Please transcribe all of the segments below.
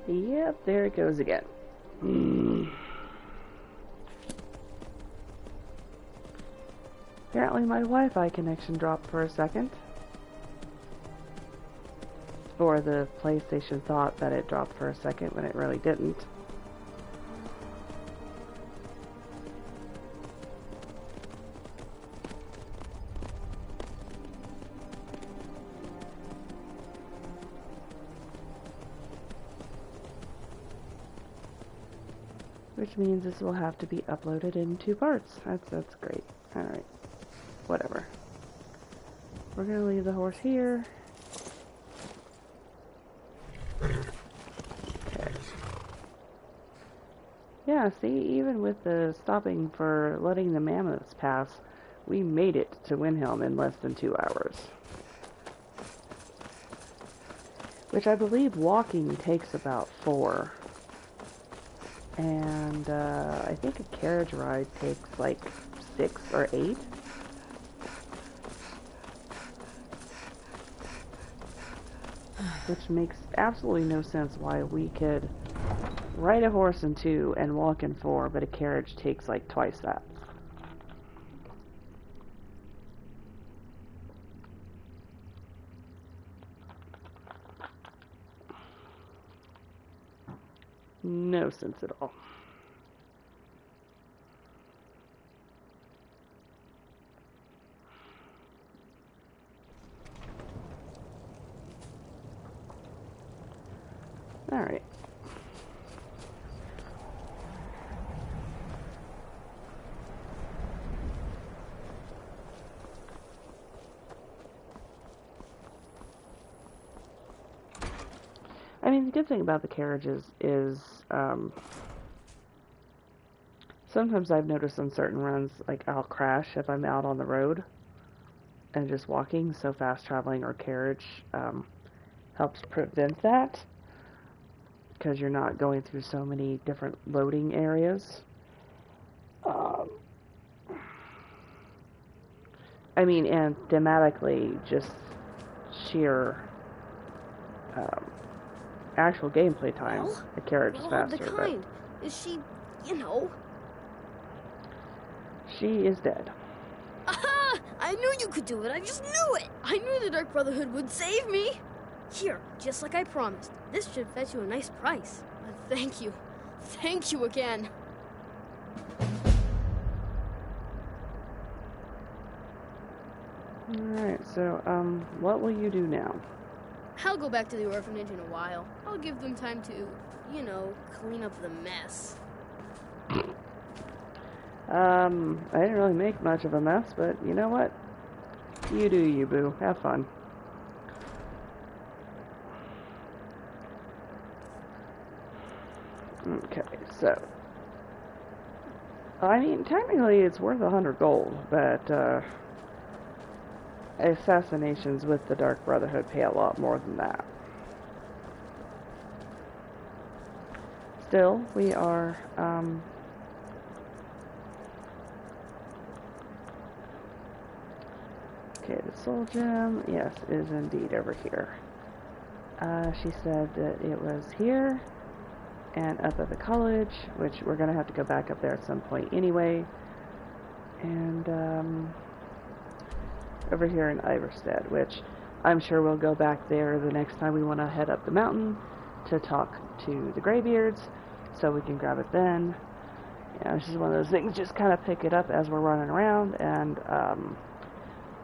Yep, there it goes again. Apparently my Wi-Fi connection dropped for a second. Or the PlayStation thought that it dropped for a second when it really didn't. Which means this will have to be uploaded in 2 parts. That's great. Alright. Whatever. We're gonna leave the horse here. Okay. Yeah, see, even with the stopping for letting the mammoths pass, we made it to Windhelm in less than 2 hours. Which I believe walking takes about 4. And I think a carriage ride takes like 6 or 8. Which makes absolutely no sense why we could ride a horse in 2 and walk in 4, but a carriage takes like twice that. No sense at all. Alright. I mean, the good thing about the carriages is, sometimes I've noticed on certain runs, like, I'll crash if I'm out on the road and just walking, so fast traveling or carriage helps prevent that, because you're not going through so many different loading areas. I mean, and thematically, just sheer actual gameplay time, the carriage is faster. The kind. Is she, you know? She is dead. Aha! I knew you could do it. I just knew it. I knew the Dark Brotherhood would save me. Here, just like I promised. This should fetch you a nice price. Thank you. Thank you again. Alright, so, what will you do now? I'll go back to the orphanage in a while. I'll give them time to, you know, clean up the mess. I didn't really make much of a mess, but you know what? You do you, boo. Have fun. Okay, so... I mean, technically it's worth 100 gold, but, assassinations with the Dark Brotherhood pay a lot more than that. Still, we are, okay, the soul gem, yes, is indeed over here. She said that it was here, and up at the college, which we're gonna have to go back up there at some point anyway, and, over here in Iverstead, which I'm sure we'll go back there the next time we want to head up the mountain to talk to the Greybeards, so we can grab it then. You know, it's just one of those things, just kind of pick it up as we're running around, and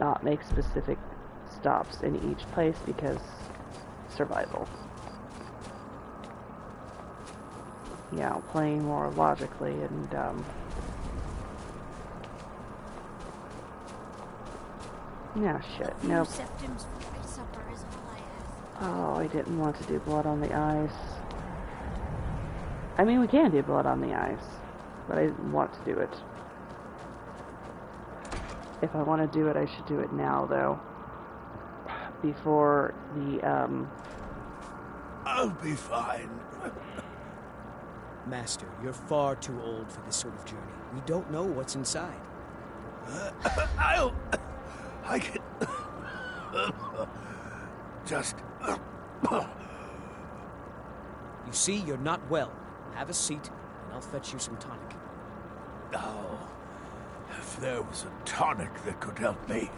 not make specific stops in each place, because survival. You know, playing more logically, and no shit, nope. Oh, I didn't want to do blood on the ice. I mean, we can do blood on the ice, but I didn't want to do it. If I want to do it, I should do it now, though. Before the, I'll be fine. Master, you're far too old for this sort of journey. We don't know what's inside. I can... just... You see, you're not well. Have a seat, and I'll fetch you some tonic. Oh, if there was a tonic that could help me,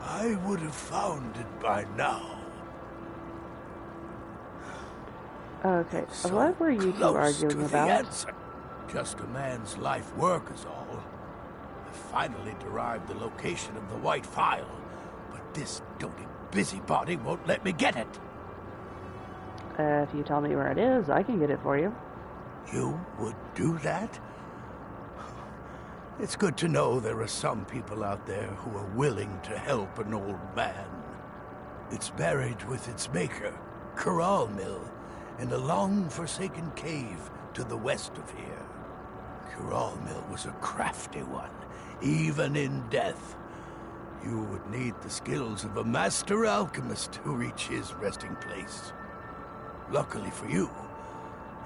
I would have found it by now. Okay, So what were you two close arguing to the about? answer. Just a man's life work is all. I finally derived the location of the white file, but this doting busybody won't let me get it. If you tell me where it is, I can get it for you. You would do that? It's good to know there are some people out there who are willing to help an old man. It's buried with its maker, Corral Mill, in a long-forsaken cave to the west of here. Corral Mill was a crafty one, even in death. You would need the skills of a master alchemist to reach his resting place. Luckily for you,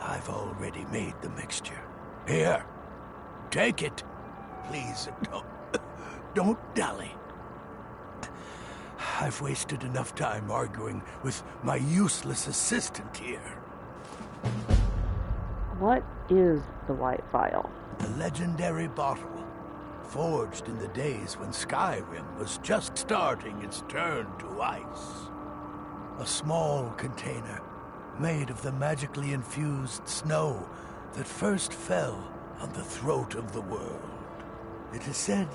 I've already made the mixture. Here, take it. Please, don't dally. I've wasted enough time arguing with my useless assistant here. What is the white file? A legendary bottle, forged in the days when Skyrim was just starting its turn to ice. A small container made of the magically infused snow that first fell on the throat of the world. It is said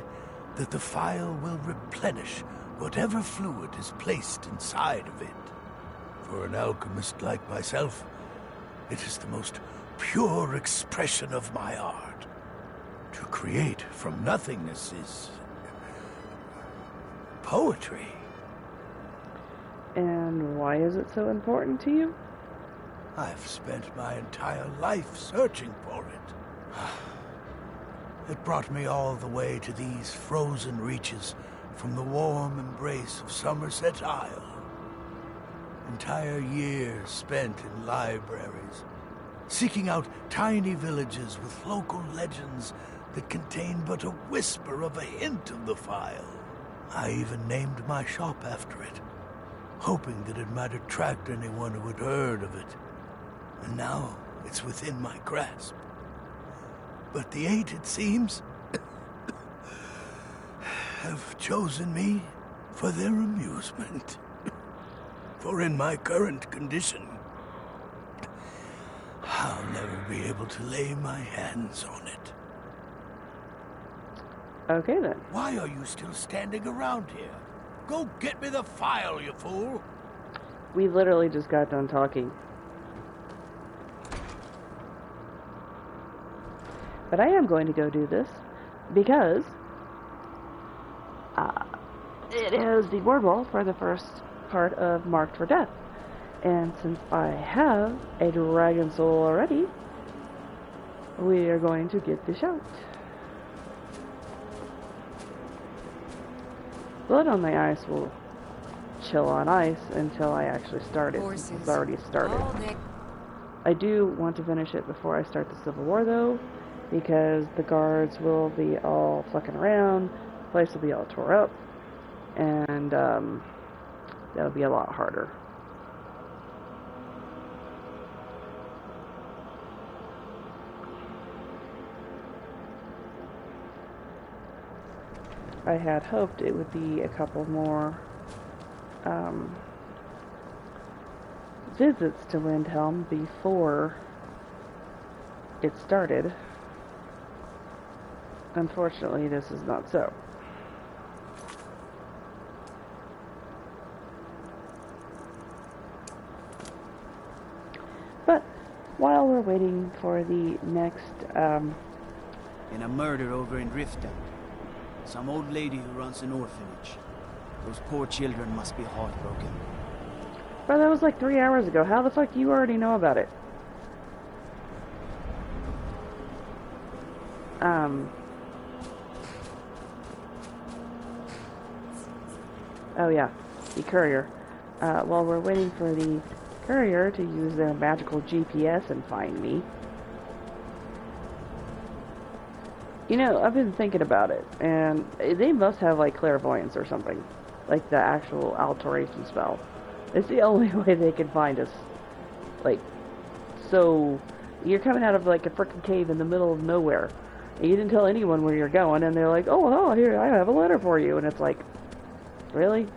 that the file will replenish whatever fluid is placed inside of it. For an alchemist like myself, it is the most pure expression of my art. To create from nothingness is poetry. And why is it so important to you? I've spent my entire life searching for it. It brought me all the way to these frozen reaches from the warm embrace of Somerset Isle. Entire years spent in libraries, seeking out tiny villages with local legends that contain but a whisper of a hint of the file. I even named my shop after it, hoping that it might attract anyone who had heard of it. And now it's within my grasp. But the eight, it seems, have chosen me for their amusement. For in my current condition, I'll never be able to lay my hands on it. Okay then. Why are you still standing around here? Go get me the file, you fool! We literally just got done talking. But I am going to go do this because it is the board wall for the first part of Marked for Death. And since I have a dragon soul already, we are going to get the shout. Blood on the Ice will chill on ice until I actually start it. It's already started. I do want to finish it before I start the Civil War though, because the guards will be all fucking around, the place will be all tore up, and that'll be a lot harder. I had hoped it would be a couple more visits to Windhelm before it started. Unfortunately, this is not so. But while we're waiting for the next In a murder over in Riften. Some old lady who runs an orphanage. Those poor children must be heartbroken. bro, that was like 3 hours ago. How the fuck do you already know about it? Oh yeah, the courier. While we're waiting for the courier to use their magical GPS and find me. You know, I've been thinking about it, and they must have like clairvoyance or something. Like the actual alteration spell. It's the only way they can find us. Like, so you're coming out of like a frickin' cave in the middle of nowhere. And you didn't tell anyone where you're going, and they're like, oh, here, I have a letter for you. And it's like, really?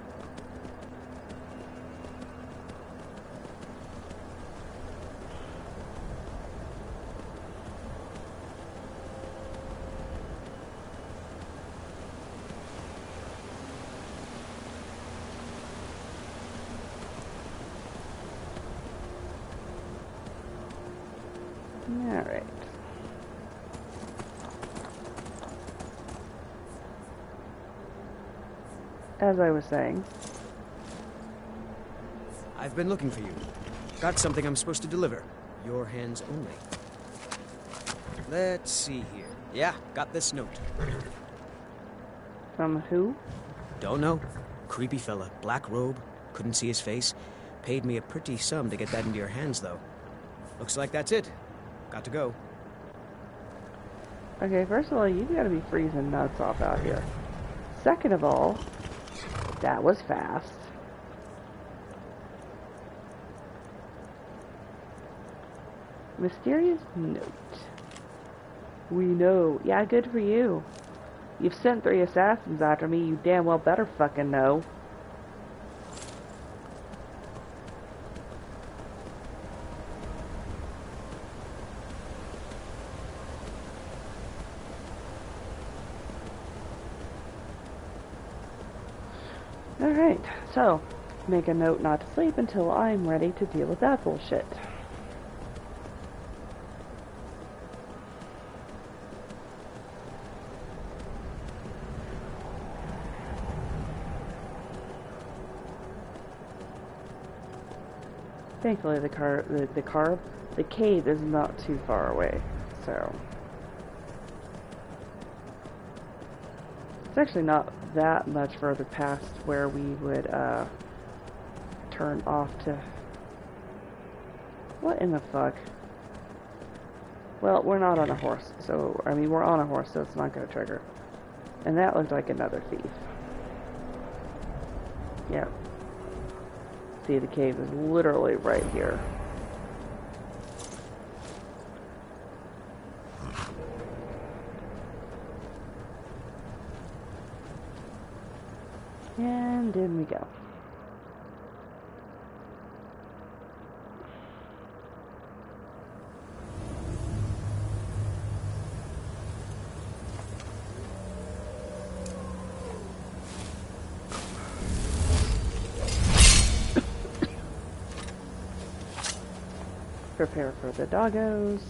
Alright. As I was saying, I've been looking for you. Got something I'm supposed to deliver. Your hands only. Let's see here. Yeah, got this note. from who? Don't know. Creepy fella. Black robe. Couldn't see his face. Paid me a pretty sum to get that into your hands, though. Looks like that's it. Got to go. Okay, first of all, you gotta be freezing nuts off out here. Second of all, that was fast. Mysterious note. We know. Yeah, good for you. You've sent 3 assassins after me, you damn well better fucking know. Alright, so, make a note not to sleep until I'm ready to deal with that bullshit. Thankfully the cave is not too far away, so. It's actually not that much further past where we would, turn off to... What in the fuck? Well, we're not on a horse, so, I mean, we're on a horse, so it's not gonna trigger. And that looked like another thief. Yep. See, the cave is literally right here. And in we go. Prepare for the doggos.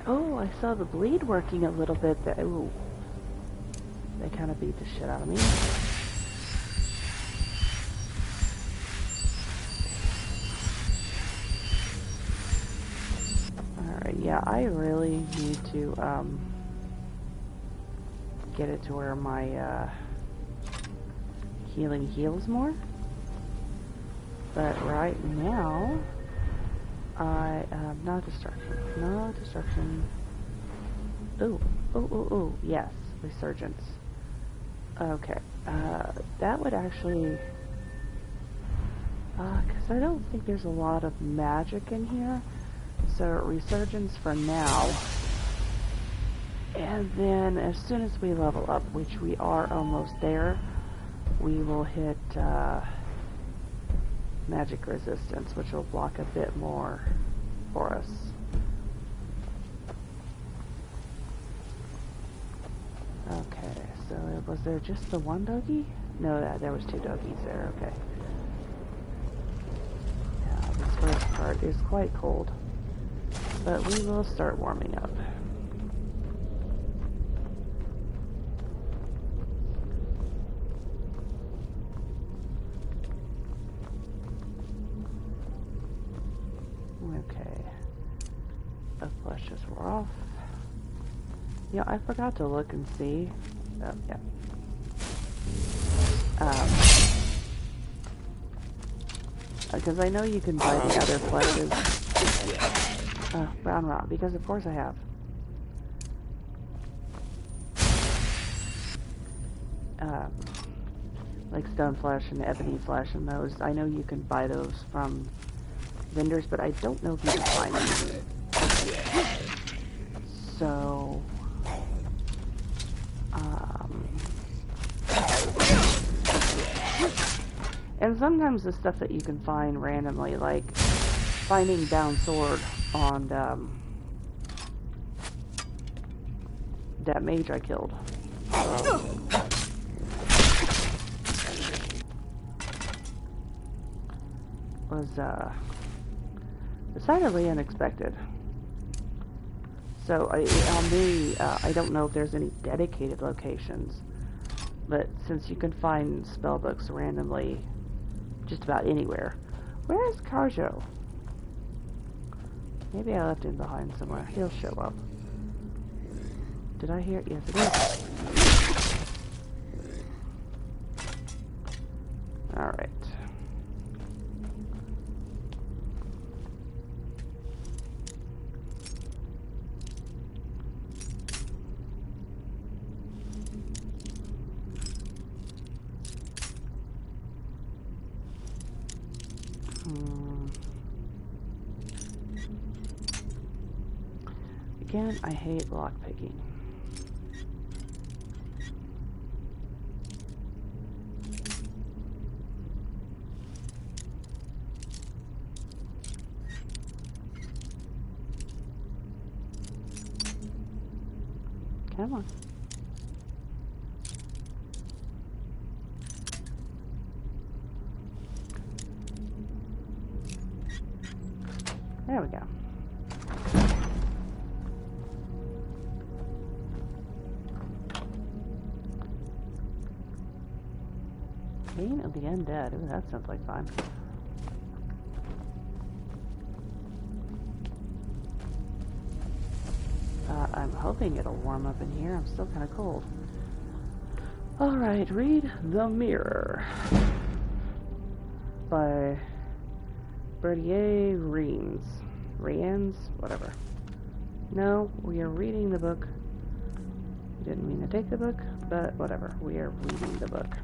Oh, I saw the bleed working a little bit there. Ooh. They kind of beat the shit out of me. Alright, yeah, I really need to, get it to where my, healing heals more. But right now, I have not destruction. Ooh, yes, resurgence. Okay, that would actually, because I don't think there's a lot of magic in here, so resurgence for now, and then as soon as we level up, which we are almost there, we will hit, magic resistance, which will block a bit more for us. Okay, so was there just the one doggy? No, there was 2 doggies there, okay. Yeah, this first part is quite cold, but we will start warming up. Okay, the flushes were off. Yeah, I forgot to look and see. Oh, yeah. Because I know you can buy the other flushes Brown rot, because of course I have. Like stone flesh and ebony flesh and those. I know you can buy those from vendors, but I don't know if you can find them. So, and sometimes the stuff that you can find randomly, like finding down sword on that mage I killed. Was decidedly unexpected. So I don't know if there's any dedicated locations, but since you can find spellbooks randomly just about anywhere. Where is Carjo? Maybe I left him behind somewhere. He'll show up. Did I hear? Yes, it is. Alright. Again, I hate lockpicking. Come on. There we go. Bane of the Undead. Ooh, that sounds like fun. I'm hoping it'll warm up in here. I'm still kind of cold. Alright, read The Mirror by Bertier Riens, whatever. No, we are reading the book. We didn't mean to take the book, but whatever. We are reading the book.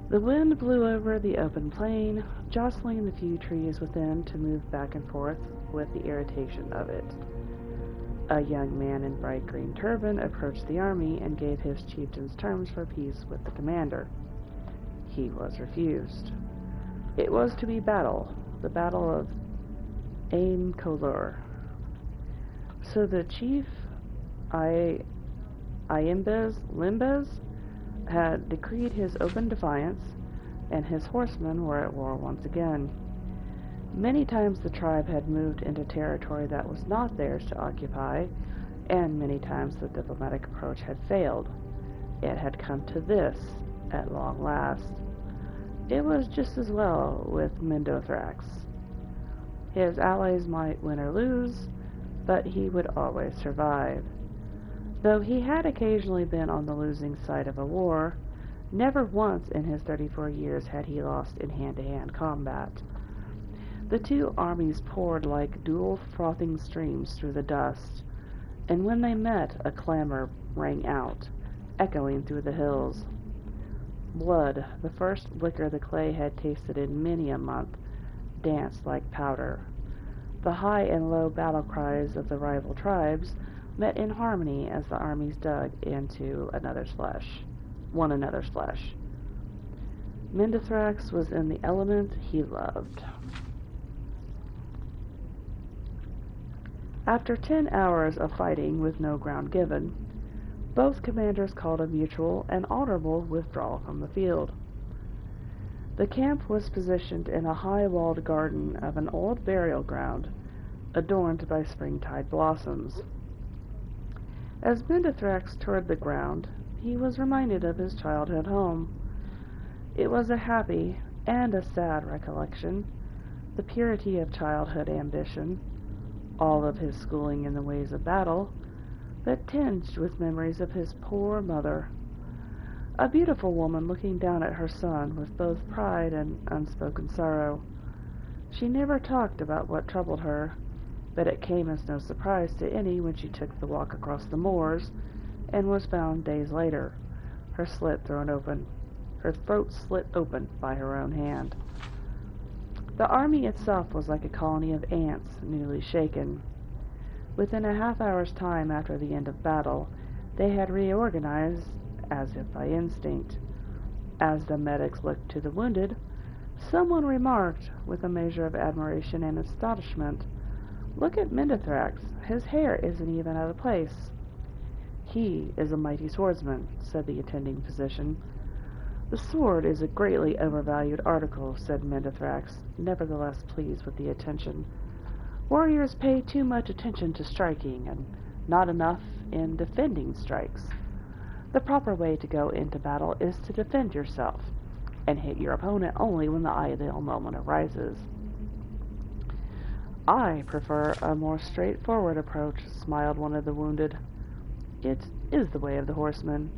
The wind blew over the open plain, jostling the few trees within to move back and forth with the irritation of it. A young man in bright green turban approached the army and gave his chieftain's terms for peace with the commander. He was refused. It was to be battle, the Battle of Ain Kolur. So the chief, Limbez, had decreed his open defiance, and his horsemen were at war once again. Many times the tribe had moved into territory that was not theirs to occupy, and many times the diplomatic approach had failed. It had come to this, at long last. It was just as well with Mendothrax. His allies might win or lose, but he would always survive. Though he had occasionally been on the losing side of a war, never once in his 34 years had he lost in hand-to-hand combat. The two armies poured like dual frothing streams through the dust, and when they met, a clamor rang out, echoing through the hills. Blood, the first liquor the clay had tasted in many a month, danced like powder. The high and low battle cries of the rival tribes met in harmony as the armies dug into one another's flesh. Mendothrax was in the element he loved. After 10 hours of fighting with no ground given, both commanders called a mutual and honorable withdrawal from the field. The camp was positioned in a high-walled garden of an old burial ground, adorned by springtide blossoms. As Mendothrax toured the ground, he was reminded of his childhood home. It was a happy and a sad recollection, the purity of childhood ambition, all of his schooling in the ways of battle, but tinged with memories of his poor mother, a beautiful woman looking down at her son with both pride and unspoken sorrow. She never talked about what troubled her, but it came as no surprise to any when she took the walk across the moors and was found days later, her throat slit open by her own hand. The army itself was like a colony of ants newly shaken. Within a half-hour's time after the end of battle, they had reorganized as if by instinct. As the medics looked to the wounded, someone remarked, with a measure of admiration and astonishment, "Look at Mendithrax. His hair isn't even out of place." "He is a mighty swordsman," said the attending physician. "The sword is a greatly overvalued article," said Mendithrax, nevertheless pleased with the attention. "Warriors pay too much attention to striking, and not enough in defending strikes. The proper way to go into battle is to defend yourself, and hit your opponent only when the ideal moment arises." "I prefer a more straightforward approach," smiled one of the wounded. "It is the way of the horseman."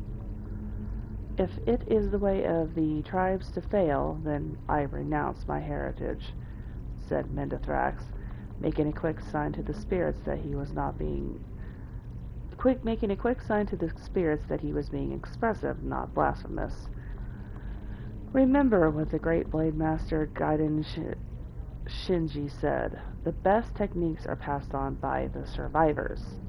"If it is the way of the tribes to fail, then I renounce my heritage," said Mendithrax, making a quick sign to the spirits that he was being expressive, not blasphemous. "Remember what the great blade master Gaiden Shinji said: the best techniques are passed on by the survivors.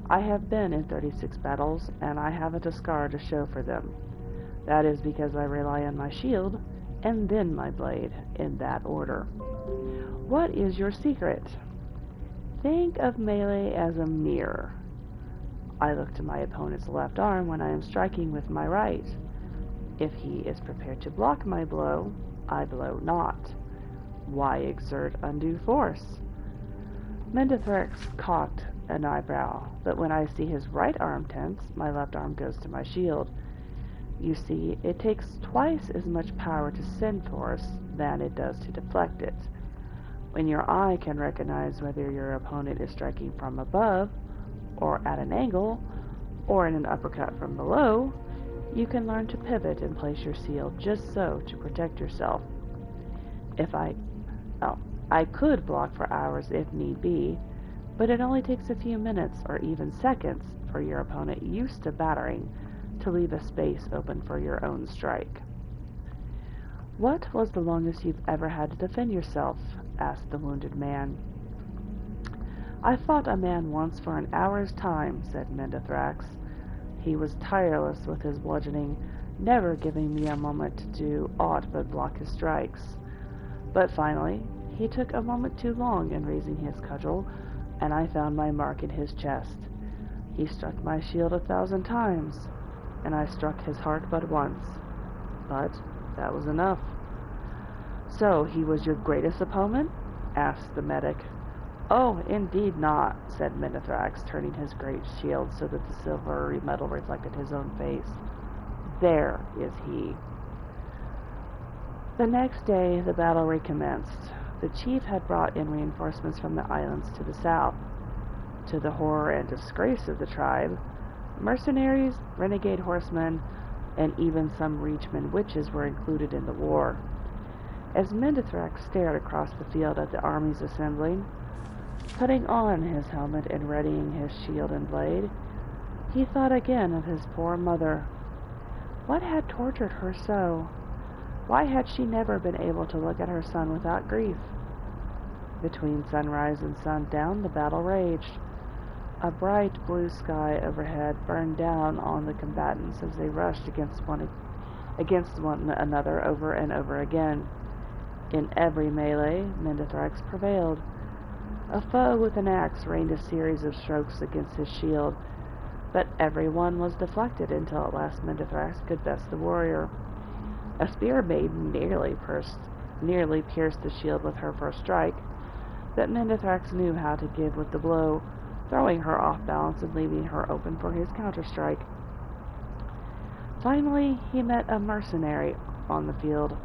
I have been in 36 battles, and I haven't a scar to show for them. That is because I rely on my shield, and then my blade, in that order. What is your secret? Think of melee as a mirror. I look to my opponent's left arm when I am striking with my right. If he is prepared to block my blow, I blow not. Why exert undue force?" Mendithrax cocked an eyebrow, but when I see his right arm tense, my left arm goes to my shield. You see, it takes twice as much power to send force than it does to deflect it. When your eye can recognize whether your opponent is striking from above, or at an angle, or in an uppercut from below, you can learn to pivot and place your shield just so to protect yourself. I could block for hours if need be, but it only takes a few minutes or even seconds for your opponent used to battering to leave a space open for your own strike. "What was the longest you've ever had to defend yourself?" asked the wounded man. "I fought a man once for an hour's time," said Mendithrax. "He was tireless with his bludgeoning, never giving me a moment to do aught but block his strikes. But finally, he took a moment too long in raising his cudgel, and I found my mark in his chest. He struck my shield 1,000 times, and I struck his heart but once. But that was enough." "So he was your greatest opponent?" asked the medic. "Oh, indeed not," said Mendithrax, turning his great shield so that the silvery metal reflected his own face. "There is he." The next day the battle recommenced. The chief had brought in reinforcements from the islands to the south. To the horror and disgrace of the tribe, mercenaries, renegade horsemen, and even some Reachman witches were included in the war. As Mendithrax stared across the field at the armies assembling, putting on his helmet and readying his shield and blade, he thought again of his poor mother. What had tortured her so? Why had she never been able to look at her son without grief? Between sunrise and sundown, the battle raged. A bright blue sky overhead burned down on the combatants as they rushed against one another over and over again. In every melee, Mendithrax prevailed. A foe with an axe rained a series of strokes against his shield, but every one was deflected until at last Mendithrax could best the warrior. A spear maiden nearly pierced the shield with her first strike, but Mendithrax knew how to give with the blow, throwing her off balance and leaving her open for his counterstrike. Finally, he met a mercenary on the field,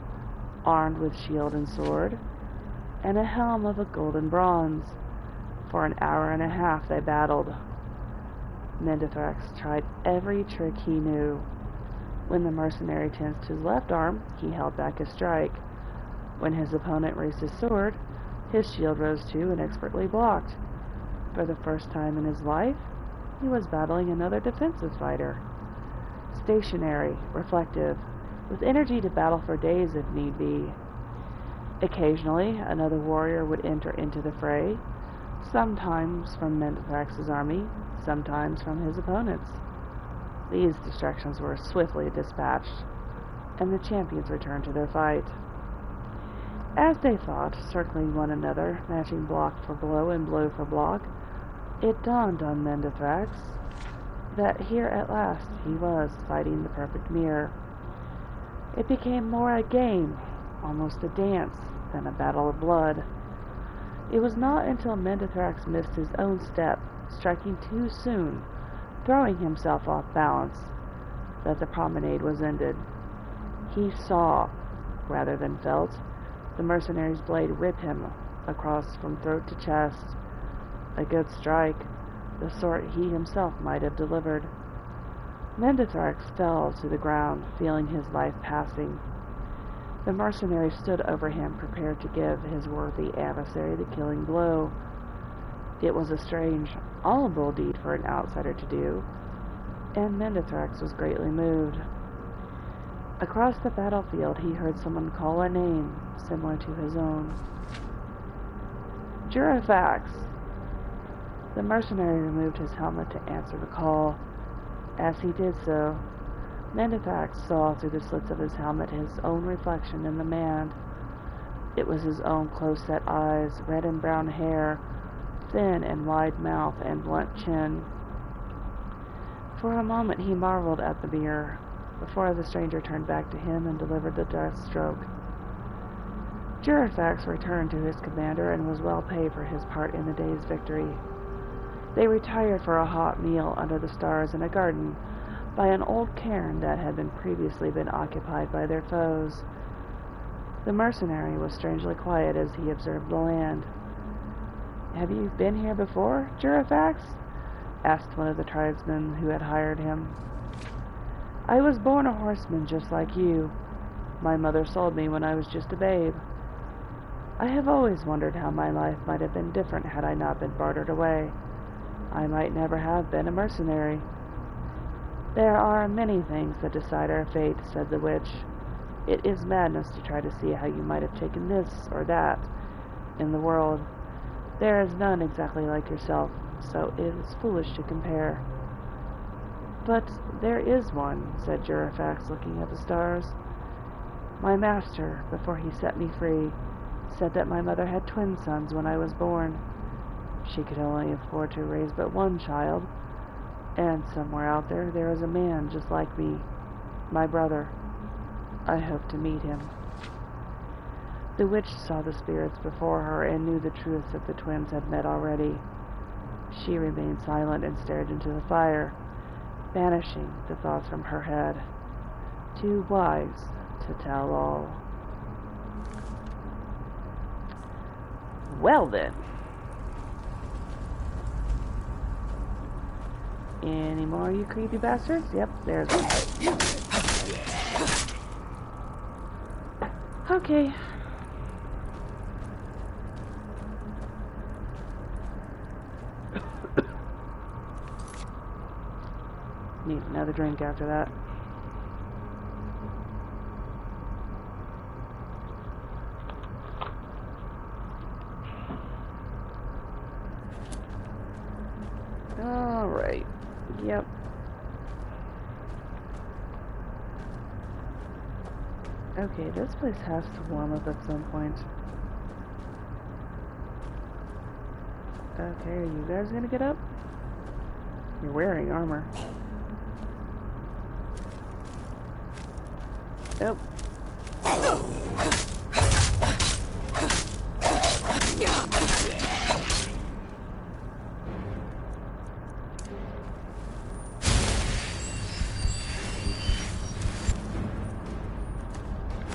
armed with shield and sword, and a helm of a golden bronze. For an hour and a half they battled. Mendithrax tried every trick he knew. When the mercenary tensed his left arm, he held back a strike. When his opponent raised his sword, his shield rose too and expertly blocked. For the first time in his life, he was battling another defensive fighter. Stationary, reflective, with energy to battle for days if need be. Occasionally, another warrior would enter into the fray, sometimes from Mendathrax's army, sometimes from his opponent's. These distractions were swiftly dispatched, and the champions returned to their fight. As they fought, circling one another, matching block for blow and blow for block, it dawned on Mendathrax that here at last he was fighting the perfect mirror. It became more a game, almost a dance, than a battle of blood. It was not until Mendathrax missed his own step, striking too soon, throwing himself off balance, that the promenade was ended. He saw, rather than felt, the mercenary's blade rip him across from throat to chest. A good strike, the sort he himself might have delivered. Mendathrax fell to the ground, feeling his life passing. The mercenary stood over him, prepared to give his worthy adversary the killing blow. It was a strange, honorable deed for an outsider to do, and Mendathrax was greatly moved. Across the battlefield he heard someone call a name similar to his own. Jurifax! The mercenary removed his helmet to answer the call. As he did so, Mendathrax saw through the slits of his helmet his own reflection in the man. It was his own close-set eyes, red and brown hair, thin and wide mouth, and blunt chin. For a moment he marveled at the mirror, before the stranger turned back to him and delivered the death stroke. Jurifax returned to his commander and was well paid for his part in the day's victory. They retired for a hot meal under the stars in a garden by an old cairn that had previously been occupied by their foes. The mercenary was strangely quiet as he observed the land. "Have you been here before, Jurifax?" asked one of the tribesmen who had hired him. "I was born a horseman just like you. My mother sold me when I was just a babe. I have always wondered how my life might have been different had I not been bartered away. I might never have been a mercenary." "There are many things that decide our fate," said the witch. "It is madness to try to see how you might have taken this or that in the world. There is none exactly like yourself, so it is foolish to compare." "But there is one," said Jurifax, looking at the stars. "My master, before he set me free, said that my mother had twin sons when I was born. She could only afford to raise but one child, and somewhere out there is a man just like me, my brother. I hope to meet him." The witch saw the spirits before her and knew the truth that the twins had met already. She remained silent and stared into the fire, banishing the thoughts from her head. Too wise to tell all. Well then. Any more, you creepy bastards? Yep, there's one. Okay. Need another drink after that. Alright. Yep. Okay, this place has to warm up at some point. Okay, are you guys gonna get up? You're wearing armor. Nope.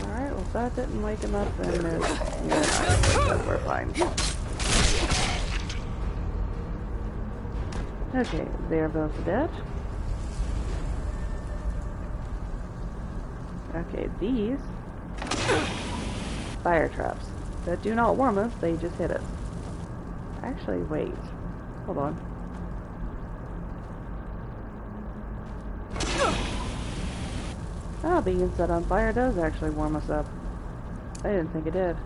Alright, well if that didn't wake him up, then we're fine. Okay, they're both dead. Okay, these fire traps that do not warm us, they just hit us. Actually, wait. Hold on. Oh, being set on fire does actually warm us up. I didn't think it did.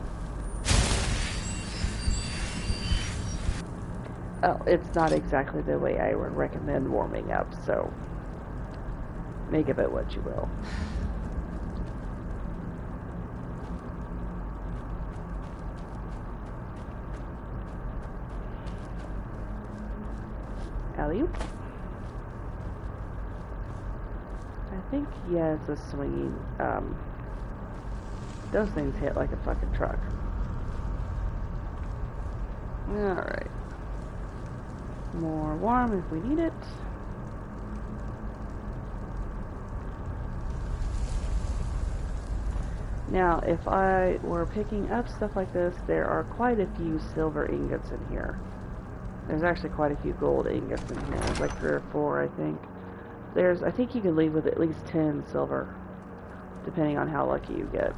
Oh, it's not exactly the way I would recommend warming up, so make of it what you will. Alley-oop. I think, yeah, it's a swinging, those things hit like a fucking truck. Alright. More warm if we need it. Now, if I were picking up stuff like this, there are quite a few silver ingots in here. There's actually quite a few gold ingots in here. There's like 3 or 4, I think. I think you can leave with at least 10 silver, depending on how lucky you get.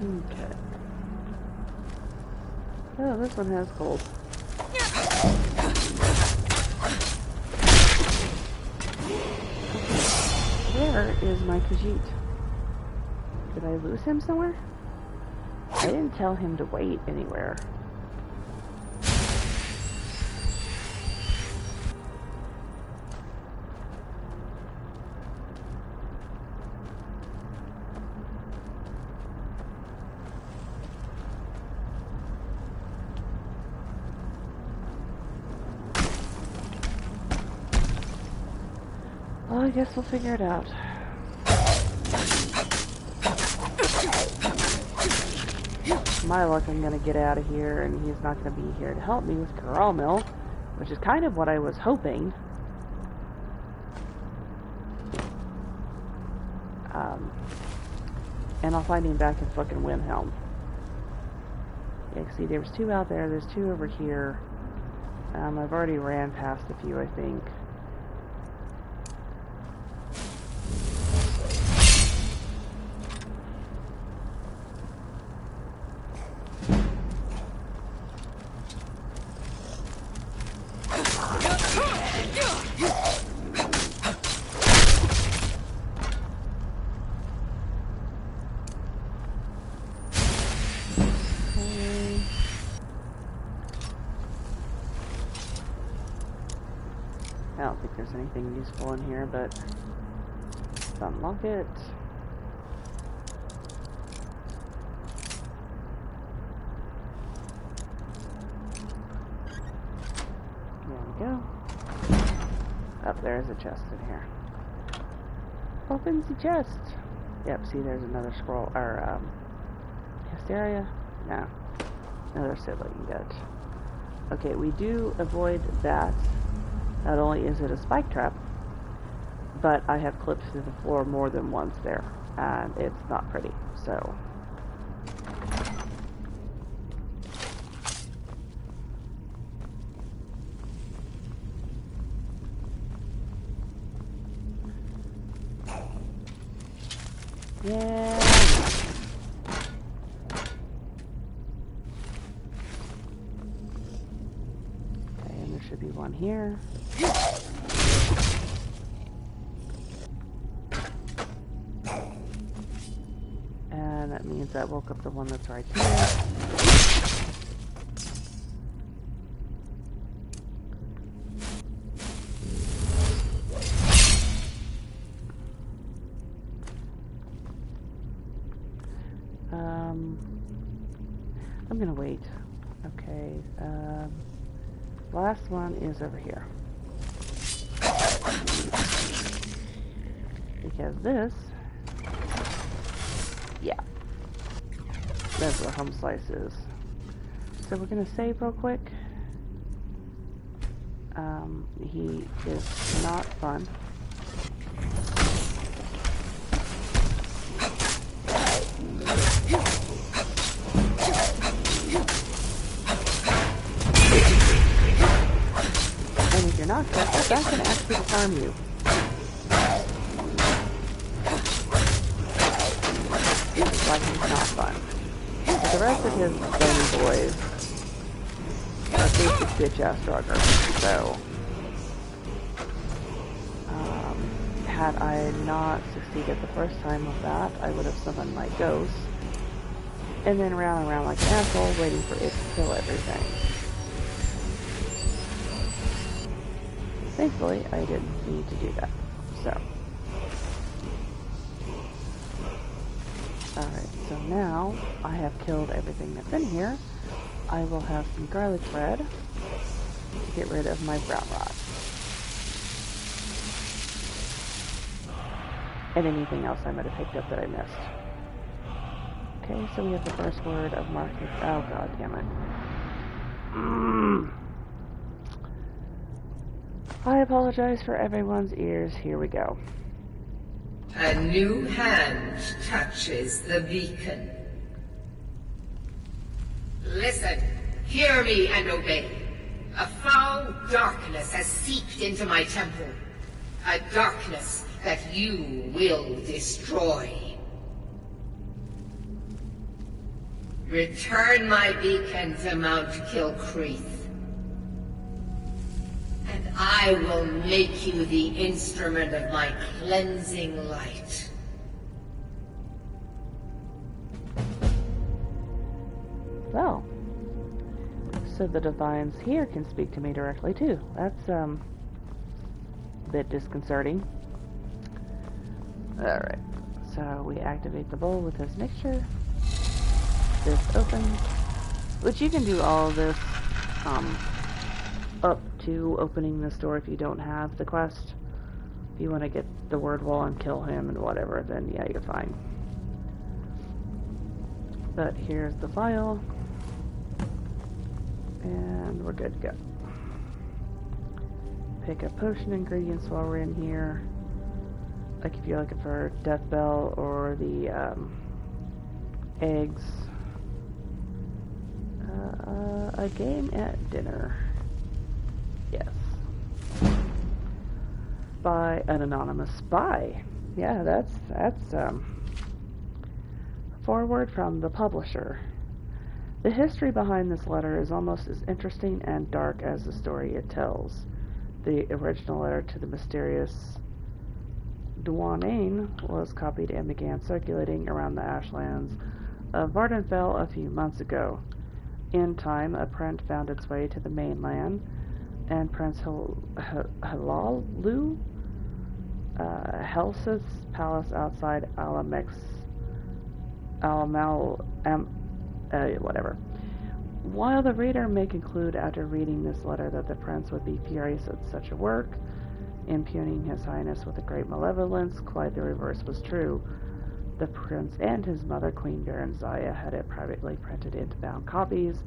Okay. Oh, this one has gold. Where is my Khajiit? Did I lose him somewhere? I didn't tell him to wait anywhere. Well, I guess we'll figure it out. My luck, I'm gonna get out of here, and he's not gonna be here to help me with Corral Mill, which is kind of what I was hoping. And I'll find him back in fucking Windhelm. Yeah, see, there was 2 out there, there's 2 over here. I've already ran past a few, I think. I don't think there's anything useful in here, but let's unlock it. There we go. Up there's a chest in here. Opens the chest. Yep, see there's another scroll, or hysteria? No. Another sibling ingot. Okay, we do avoid that. Not only is it a spike trap, but I have clipped through the floor more than once there, and it's not pretty, so. Yeah. Okay, and there should be one here. And that means that woke up the one that's right here. I'm gonna wait. Okay, last one is over here. Because this, yeah, that's what home slice is. so we're gonna save real quick. He is not fun. And if you're not careful, that can actually harm you. This is why he's not fun. But the rest of his bony boys are basic bitch-ass druggers, so... had I not succeeded the first time with that, I would have summoned my ghost, and then ran around like an asshole, waiting for it to kill everything. Thankfully, I didn't need to do that, so... Alright, so now I have killed everything that's in here. I will have some garlic bread to get rid of my brown rot. And anything else I might have picked up that I missed. Okay, so we have the first word of market. Oh god damn it. I apologize for everyone's ears. Here we go. A new hand touches the beacon. Listen, hear me and obey. A foul darkness has seeped into my temple. A darkness that you will destroy. Return my beacon to Mount Kilcreath, and I will make you the instrument of my cleansing light. Well, so the divines here can speak to me directly too. That's a bit disconcerting. Alright, so we activate the bowl with this mixture. This opens, which you can do all of this up to opening this door if you don't have the quest. If you want to get the word wall and kill him and whatever, then yeah, you're fine. But here's the file, and we're good to go. Pick up potion ingredients while we're in here. Like if you're looking for Death Bell or the eggs. A game at dinner. Yes. By an anonymous spy. Yeah, that's forward from the publisher. The history behind this letter is almost as interesting and dark as the story it tells. The original letter to the mysterious Duane was copied and began circulating around the ashlands of Vardenfell a few months ago. In time, a print found its way to the mainland, and Prince Halalu, Helseth's palace outside whatever. While the reader may conclude after reading this letter that the prince would be furious at such a work, impugning his highness with a great malevolence, quite the reverse was true. The prince and his mother, Queen Berenziah, had it privately printed into bound copies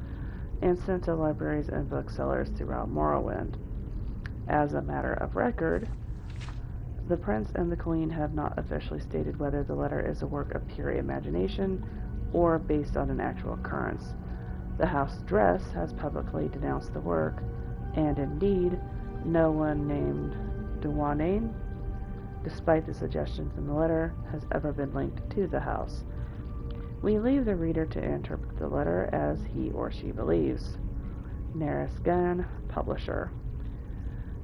and sent to libraries and booksellers throughout Morrowind. As a matter of record, the prince and the queen have not officially stated whether the letter is a work of pure imagination or based on an actual occurrence. The House Dress has publicly denounced the work, and indeed, no one named Duane, despite the suggestions in the letter, has ever been linked to the house. We leave the reader to interpret the letter as he or she believes. Neris Gan, Publisher.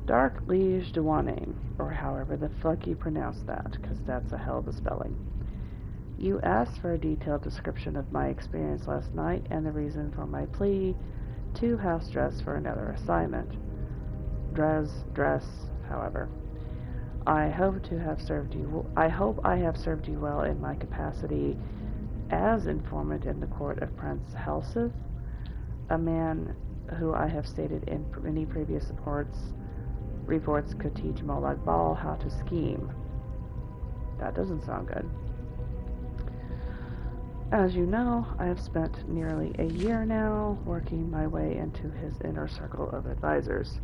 Dark Liege Duane, or however the fuck you pronounce that, because that's a hell of a spelling. You asked for a detailed description of my experience last night and the reason for my plea to House Dress for another assignment. Dress, however. I hope I have served you well in my capacity as informant in the court of Prince Helseth, a man who I have stated in many previous reports could teach Molag Bal how to scheme. That doesn't sound good. As you know, I have spent nearly a year now working my way into his inner circle of advisors.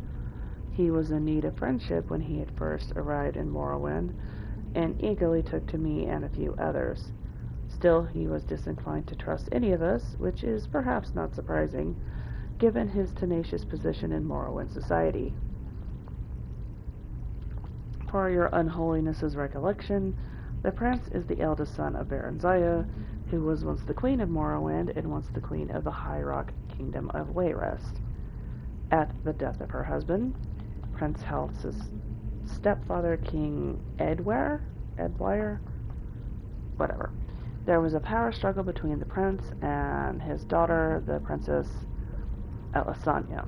He was in need of friendship when he had first arrived in Morrowind, and eagerly took to me and a few others. Still, he was disinclined to trust any of us, which is perhaps not surprising, given his tenacious position in Morrowind society. For your unholiness's recollection, the prince is the eldest son of Baron Zaya, who was once the queen of Morrowind and once the queen of the High Rock Kingdom of Wayrest. At the death of her husband, Prince Helce's stepfather, King Edwire, whatever, there was a power struggle between the prince and his daughter, the Princess Elisania.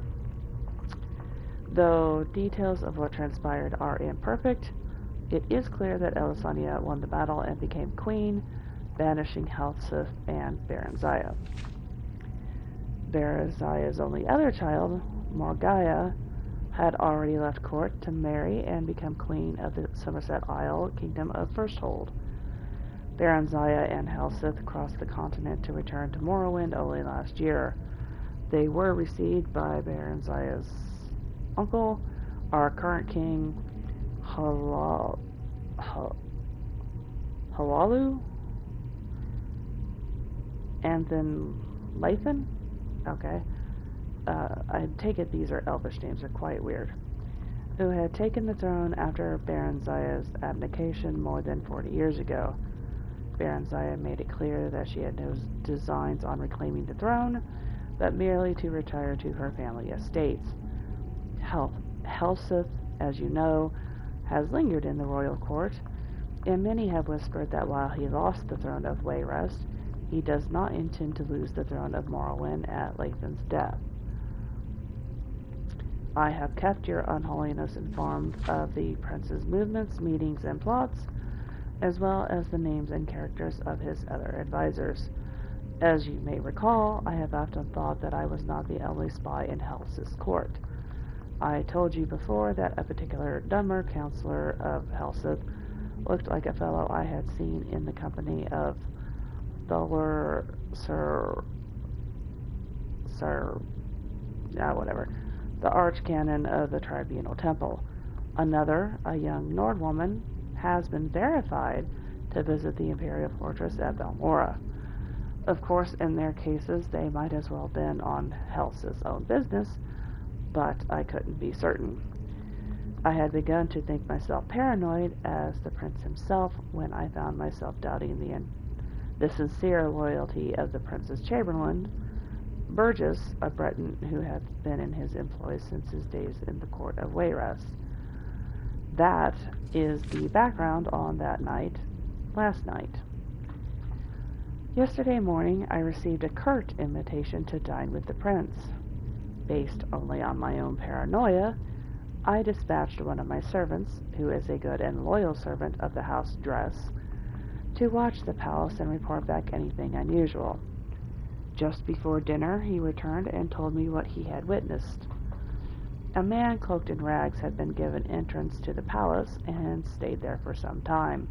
Though details of what transpired are imperfect, it is clear that Elisania won the battle and became queen, banishing Helce and Baron Zaya. Baron Zaya's only other child, Morgaya, had already left court to marry and become queen of the Somerset Isle Kingdom of Firsthold. Baron Zaya and Helce crossed the continent to return to Morrowind only last year. They were received by Baron Zaya's uncle, our current king, Halalu? And then Lathan? Okay. I take it these are elvish names, are quite weird. Who had taken the throne after Baron Zaya's abdication more than 40 years ago. Baron Zaya made it clear that she had no designs on reclaiming the throne, but merely to retire to her family estates. Helce, as you know, has lingered in the royal court, and many have whispered that while he lost the throne of Wayrest, he does not intend to lose the throne of Morrowind at Lathan's death. I have kept your unholiness informed of the prince's movements, meetings, and plots, as well as the names and characters of his other advisors. As you may recall, I have often thought that I was not the only spy in Helce's court. I told you before that a particular Dunmer counselor of Helce looked like a fellow I had seen in the company of the archcanon of the Tribunal Temple. Another, a young Nord woman, has been verified to visit the Imperial Fortress at Balmora. Of course, in their cases, they might as well have been on Helce's own business, but I couldn't be certain. I had begun to think myself paranoid as the prince himself when I found myself doubting the sincere loyalty of the prince's chamberlain, Burgess, a Breton who had been in his employ since his days in the court of Wayrest. That is the background on that night, last night. Yesterday morning, I received a curt invitation to dine with the prince. Based only on my own paranoia, I dispatched one of my servants, who is a good and loyal servant of the House Dress, to watch the palace and report back anything unusual. Just before dinner, he returned and told me what he had witnessed. A man cloaked in rags had been given entrance to the palace and stayed there for some time.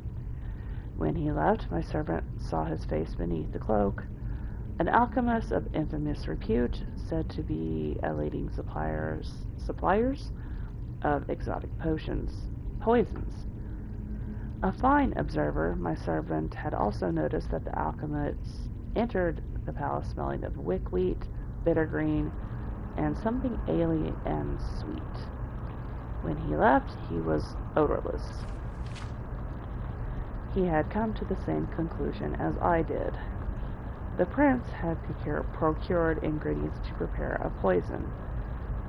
When he left, my servant saw his face beneath the cloak. An alchemist of infamous repute, said to be a leading suppliers of exotic poisons. A fine observer, my servant had also noticed that the alchemists entered the palace smelling of wickweed, bittergreen, and something alien and sweet. When he left, he was odorless. He had come to the same conclusion as I did. The prince had procured ingredients to prepare a poison.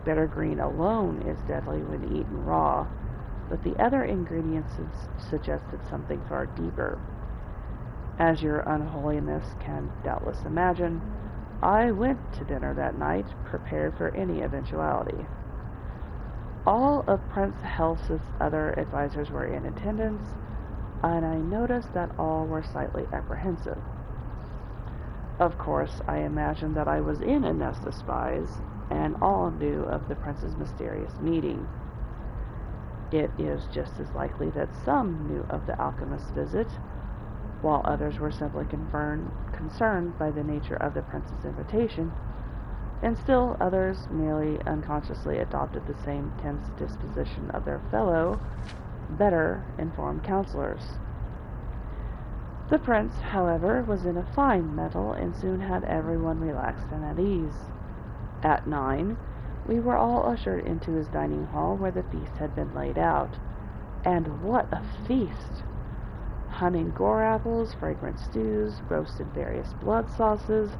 Bittergreen alone is deadly when eaten raw, but the other ingredients suggested something far deeper. As your unholiness can doubtless imagine, I went to dinner that night, prepared for any eventuality. All of Prince Helce's other advisors were in attendance, and I noticed that all were slightly apprehensive. Of course, I imagined that I was in a nest of spies, and all knew of the prince's mysterious meeting. It is just as likely that some knew of the alchemist's visit, while others were simply concerned by the nature of the prince's invitation, and still others merely unconsciously adopted the same tense disposition of their fellow, better informed counselors. The prince, however, was in a fine mettle and soon had everyone relaxed and at ease. At 9, we were all ushered into his dining hall where the feast had been laid out. And what a feast! Humming gore apples, fragrant stews, roasted various blood sauces,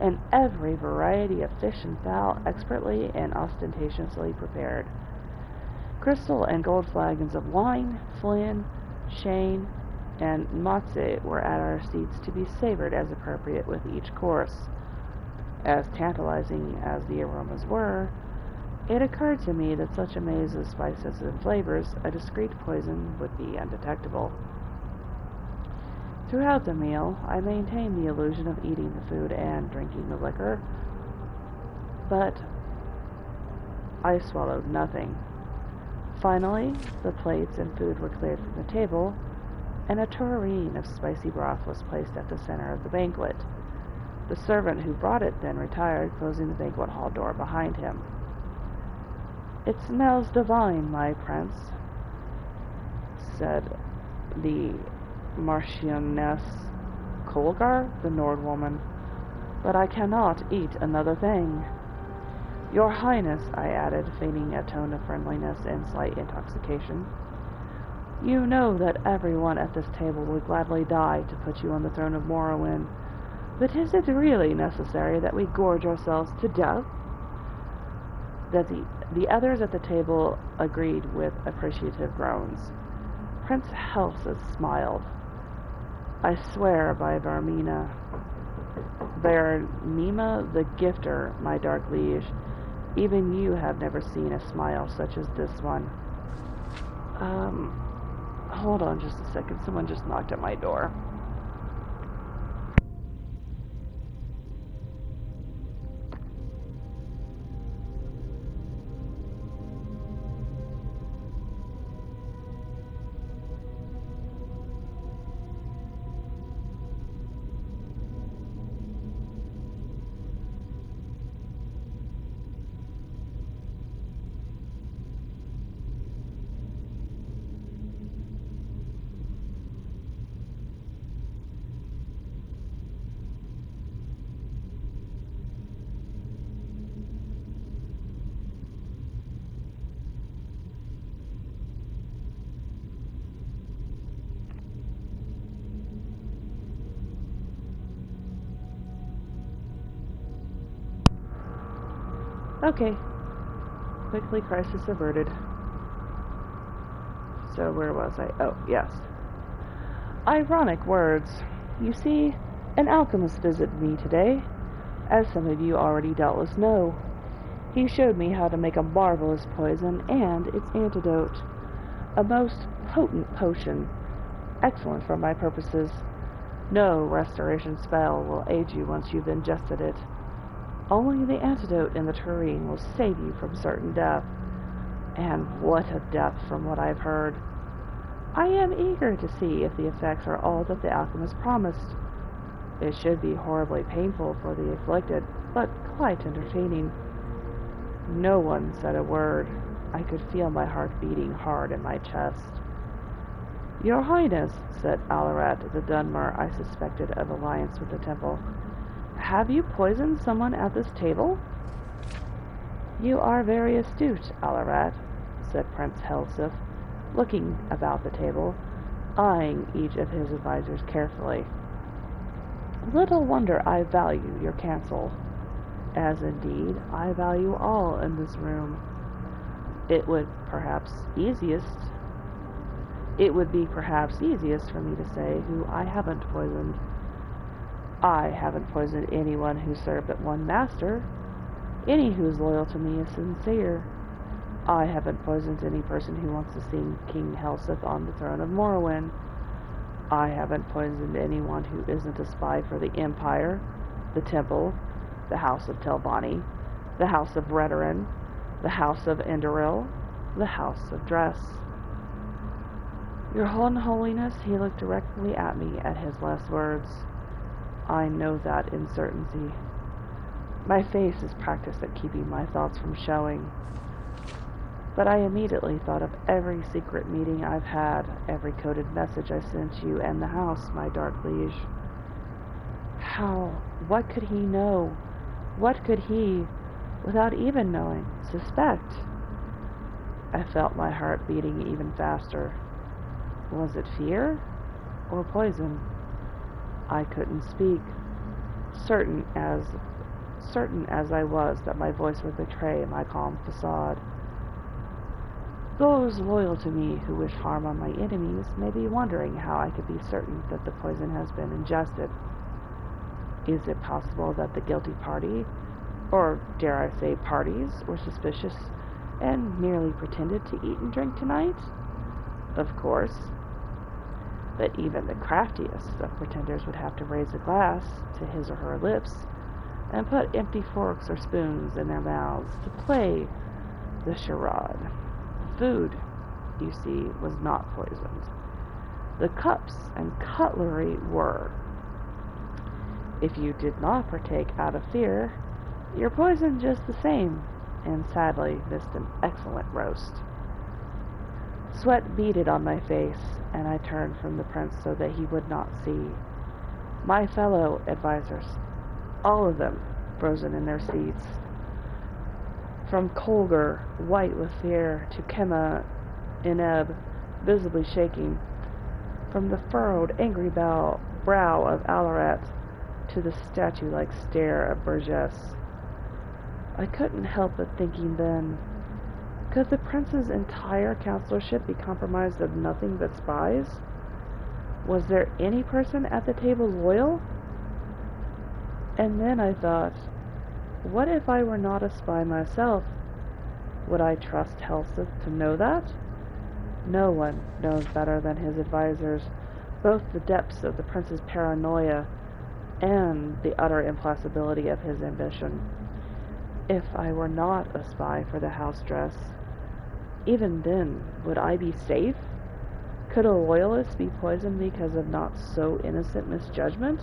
and every variety of fish and fowl expertly and ostentatiously prepared. Crystal and gold flagons of wine, Flynn, Shane, and Matze were at our seats to be savored as appropriate with each course. As tantalizing as the aromas were, it occurred to me that such a maze of spices and flavors, a discreet poison would be undetectable. Throughout the meal, I maintained the illusion of eating the food and drinking the liquor, but I swallowed nothing. Finally, the plates and food were cleared from the table, and a tureen of spicy broth was placed at the center of the banquet. The servant who brought it then retired, closing the banquet hall door behind him. "It smells divine, my prince," said the Marchioness Kolgar, the Nord woman, "but I cannot eat another thing." "Your Highness," I added, feigning a tone of friendliness and slight intoxication, "you know that everyone at this table would gladly die to put you on the throne of Morrowind, but is it really necessary that we gorge ourselves to death?" That the others at the table agreed with appreciative groans. Prince Helseth smiled. "I swear by Varmina the Gifter, my dark liege, even you have never seen a smile such as this one." Hold on just a second. Someone just knocked at my door. Okay. Quickly, crisis averted. So where was I? Oh, yes. Ironic words. You see, an alchemist visited me today, as some of you already doubtless know. He showed me how to make a marvelous poison and its antidote. A most potent potion, excellent for my purposes. No restoration spell will aid you once you've ingested it. Only the antidote in the tureen will save you from certain death. And what a death from what I've heard. I am eager to see if the effects are all that the alchemist promised. It should be horribly painful for the afflicted, but quite entertaining. No one said a word. I could feel my heart beating hard in my chest. "Your Highness," said Alarat the Dunmer I suspected of alliance with the temple, "have you poisoned someone at this table?" "You are very astute, Alarat," said Prince Helseth, looking about the table, eyeing each of his advisors carefully. "Little wonder I value your counsel, as indeed I value all in this room. It would be perhaps easiest for me to say who I haven't poisoned. I haven't poisoned anyone who served but one master. Any who is loyal to me is sincere. I haven't poisoned any person who wants to see King Helseth on the throne of Morrowind. I haven't poisoned anyone who isn't a spy for the Empire, the Temple, the House of Telvanni, the House of Redoran, the House of Enderil, the House of Dress. Your Holiness, he looked directly at me at his last words. I know that in certainty. My face is practiced at keeping my thoughts from showing. But I immediately thought of every secret meeting I've had, every coded message I sent you and the house, my dark liege. How? What could he know? What could he, without even knowing, suspect? I felt my heart beating even faster. Was it fear or poison? I couldn't speak, certain as I was that my voice would betray my calm facade. Those loyal to me who wish harm on my enemies may be wondering how I could be certain that the poison has been ingested. Is it possible that the guilty party, or dare I say parties, were suspicious and merely pretended to eat and drink tonight? Of course. But even the craftiest of pretenders would have to raise a glass to his or her lips and put empty forks or spoons in their mouths to play the charade. Food, you see, was not poisoned. The cups and cutlery were. If you did not partake out of fear, you're poisoned just the same, and sadly missed an excellent roast. Sweat beaded on my face, and I turned from the prince so that he would not see. My fellow advisors, all of them frozen in their seats. From Colger, white with fear, to Kemma Ineb, visibly shaking. From the furrowed, angry brow of Alarat to the statue-like stare of Burgess. I couldn't help but thinking then, could the prince's entire counselorship be compromised of nothing but spies? Was there any person at the table loyal? And then I thought, what if I were not a spy myself? Would I trust Helseth to know that? No one knows better than his advisors both the depths of the prince's paranoia and the utter implacability of his ambition. If I were not a spy for the house dress, even then, would I be safe? Could a loyalist be poisoned because of not so innocent misjudgment?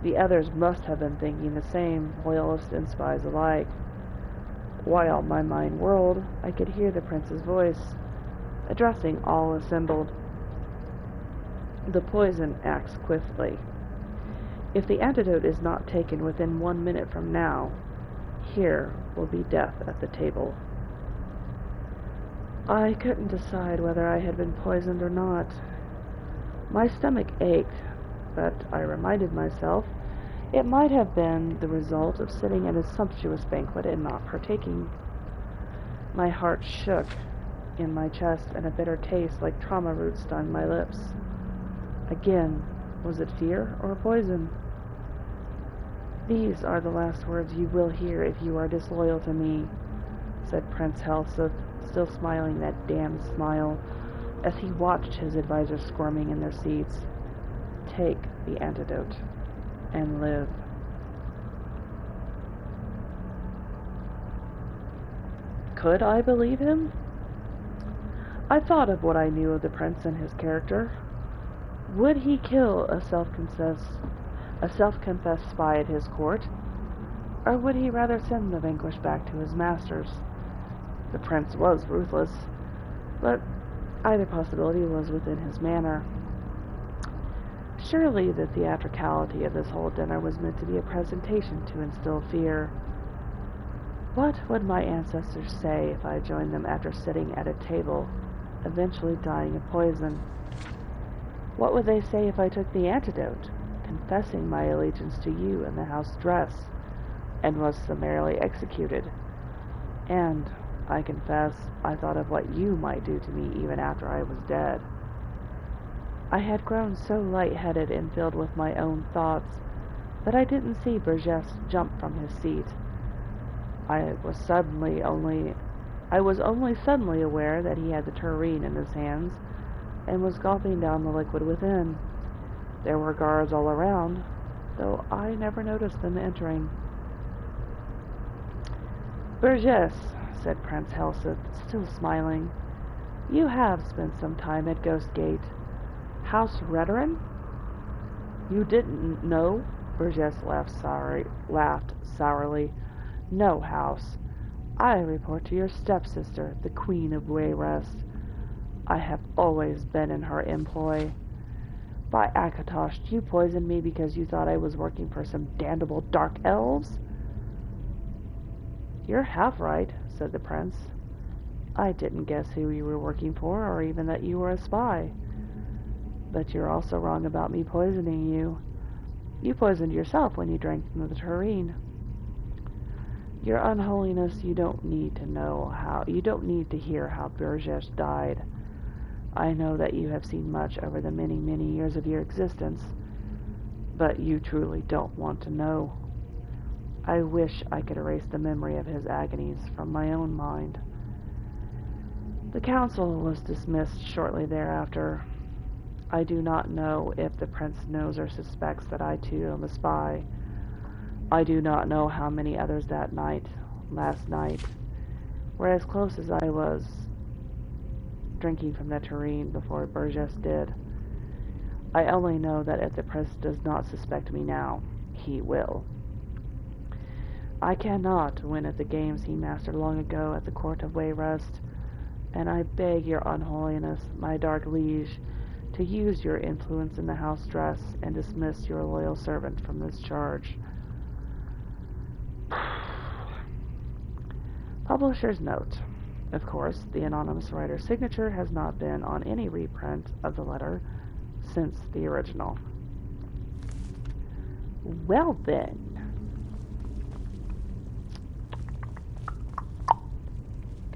The others must have been thinking the same, loyalists and spies alike. While my mind whirled, I could hear the prince's voice, addressing all assembled. The poison acts swiftly. If the antidote is not taken within 1 minute from now, here will be death at the table. I couldn't decide whether I had been poisoned or not. My stomach ached, but I reminded myself it might have been the result of sitting at a sumptuous banquet and not partaking. My heart shook in my chest, and a bitter taste like trauma root stung my lips. Again, was it fear or poison? These are the last words you will hear if you are disloyal to me, said Prince Helseth, still smiling that damned smile, as he watched his advisors squirming in their seats. Take the antidote and live. Could I believe him? I thought of what I knew of the prince and his character. Would he kill a self-confessed spy at his court, or would he rather send the vanquished back to his masters? The prince was ruthless, but either possibility was within his manner. Surely the theatricality of this whole dinner was meant to be a presentation to instill fear. What would my ancestors say if I joined them after sitting at a table, eventually dying of poison? What would they say if I took the antidote, confessing my allegiance to you and the house dress, and was summarily executed? And, I confess, I thought of what you might do to me even after I was dead. I had grown so light-headed and filled with my own thoughts that I didn't see Burgess jump from his seat. I was only suddenly aware that he had the tureen in his hands and was gulping down the liquid within. There were guards all around, though I never noticed them entering. Burgess, said Prince Helseth, still smiling, You have spent some time at Ghost Gate. House Redoran? You didn't know? Burgess laughed sourly. No, House. I report to your stepsister, the Queen of Wayrest. I have always been in her employ. By Akatosh, you poisoned me because you thought I was working for some damnable dark elves? You're half right, said the prince. I didn't guess who you were working for, or even that you were a spy. But you're also wrong about me poisoning you. You poisoned yourself when you drank from the tureen. Your unholiness, you don't need to hear how Burgess died. I know that you have seen much over the many, many years of your existence, but you truly don't want to know. I wish I could erase the memory of his agonies from my own mind. The council was dismissed shortly thereafter. I do not know if the prince knows or suspects that I too am a spy. I do not know how many others last night, were as close as I was drinking from the tureen before Burgess did. I only know that if the prince does not suspect me now, he will. I cannot win at the games he mastered long ago at the court of Wayrest, and I beg your unholiness, my dark liege, to use your influence in the house dress and dismiss your loyal servant from this charge. Publisher's note. Of course, the anonymous writer's signature has not been on any reprint of the letter since the original. Well then.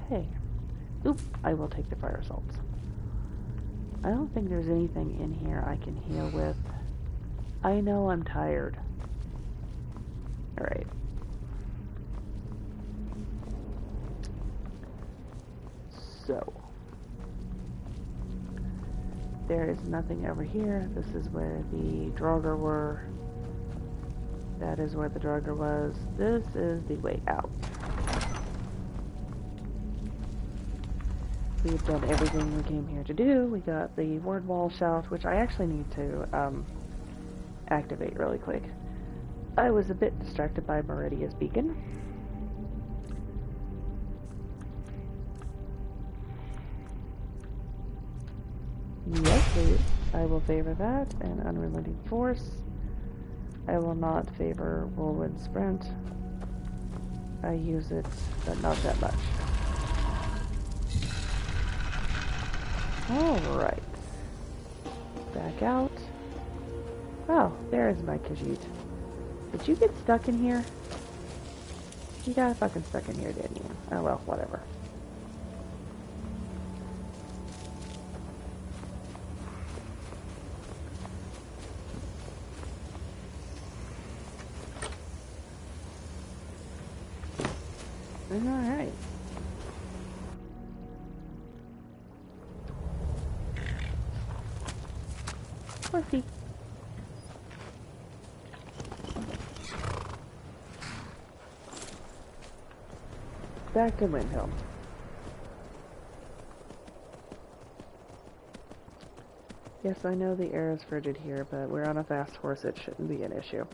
Okay. Oop, I will take the fire salts. I don't think there's anything in here I can heal with. I know I'm tired. Alright. So, there is nothing over here. This is where the Draugr were. That is where the Draugr was. This is the way out. We've done everything we came here to do. We got the word wall shout, which I actually need to activate really quick. I was a bit distracted by Meridia's beacon. Yes, please. I will favor that, and Unrelenting Force. I will not favor Whirlwind Sprint. I use it, but not that much. Alright. Back out. Oh, there is my Khajiit. Did you get stuck in here? You got fucking stuck in here, didn't you? Oh well, whatever. Alright. Horsey. Back to Windhelm. Yes, I know the air is frigid here, but we're on a fast horse. It shouldn't be an issue.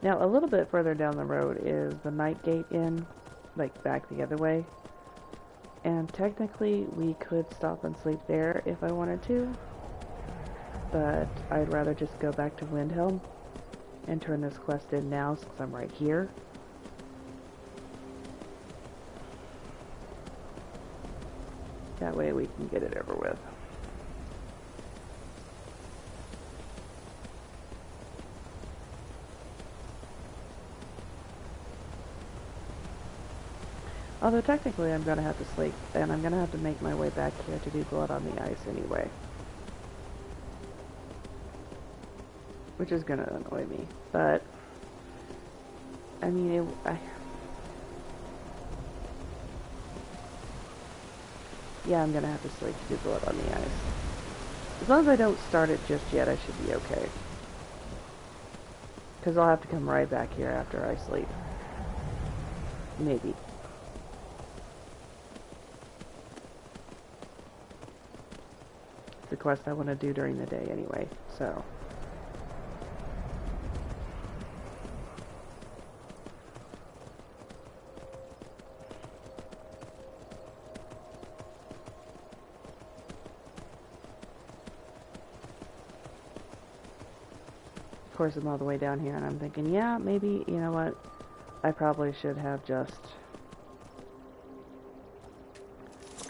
Now, a little bit further down the road is the Night Gate Inn, like back the other way. And technically, we could stop and sleep there if I wanted to. But I'd rather just go back to Windhelm and turn this quest in now since I'm right here. That way we can get it over with. Although technically I'm going to have to sleep, and I'm going to have to make my way back here to do Blood on the Ice anyway. Which is going to annoy me, but, I mean, yeah, I'm going to have to sleep to do Blood on the Ice. As long as I don't start it just yet, I should be okay. Because I'll have to come right back here after I sleep. Maybe. It's a quest I want to do during the day anyway, so... Of course, I'm all the way down here, and I'm thinking, yeah, maybe, you know what, I probably should have just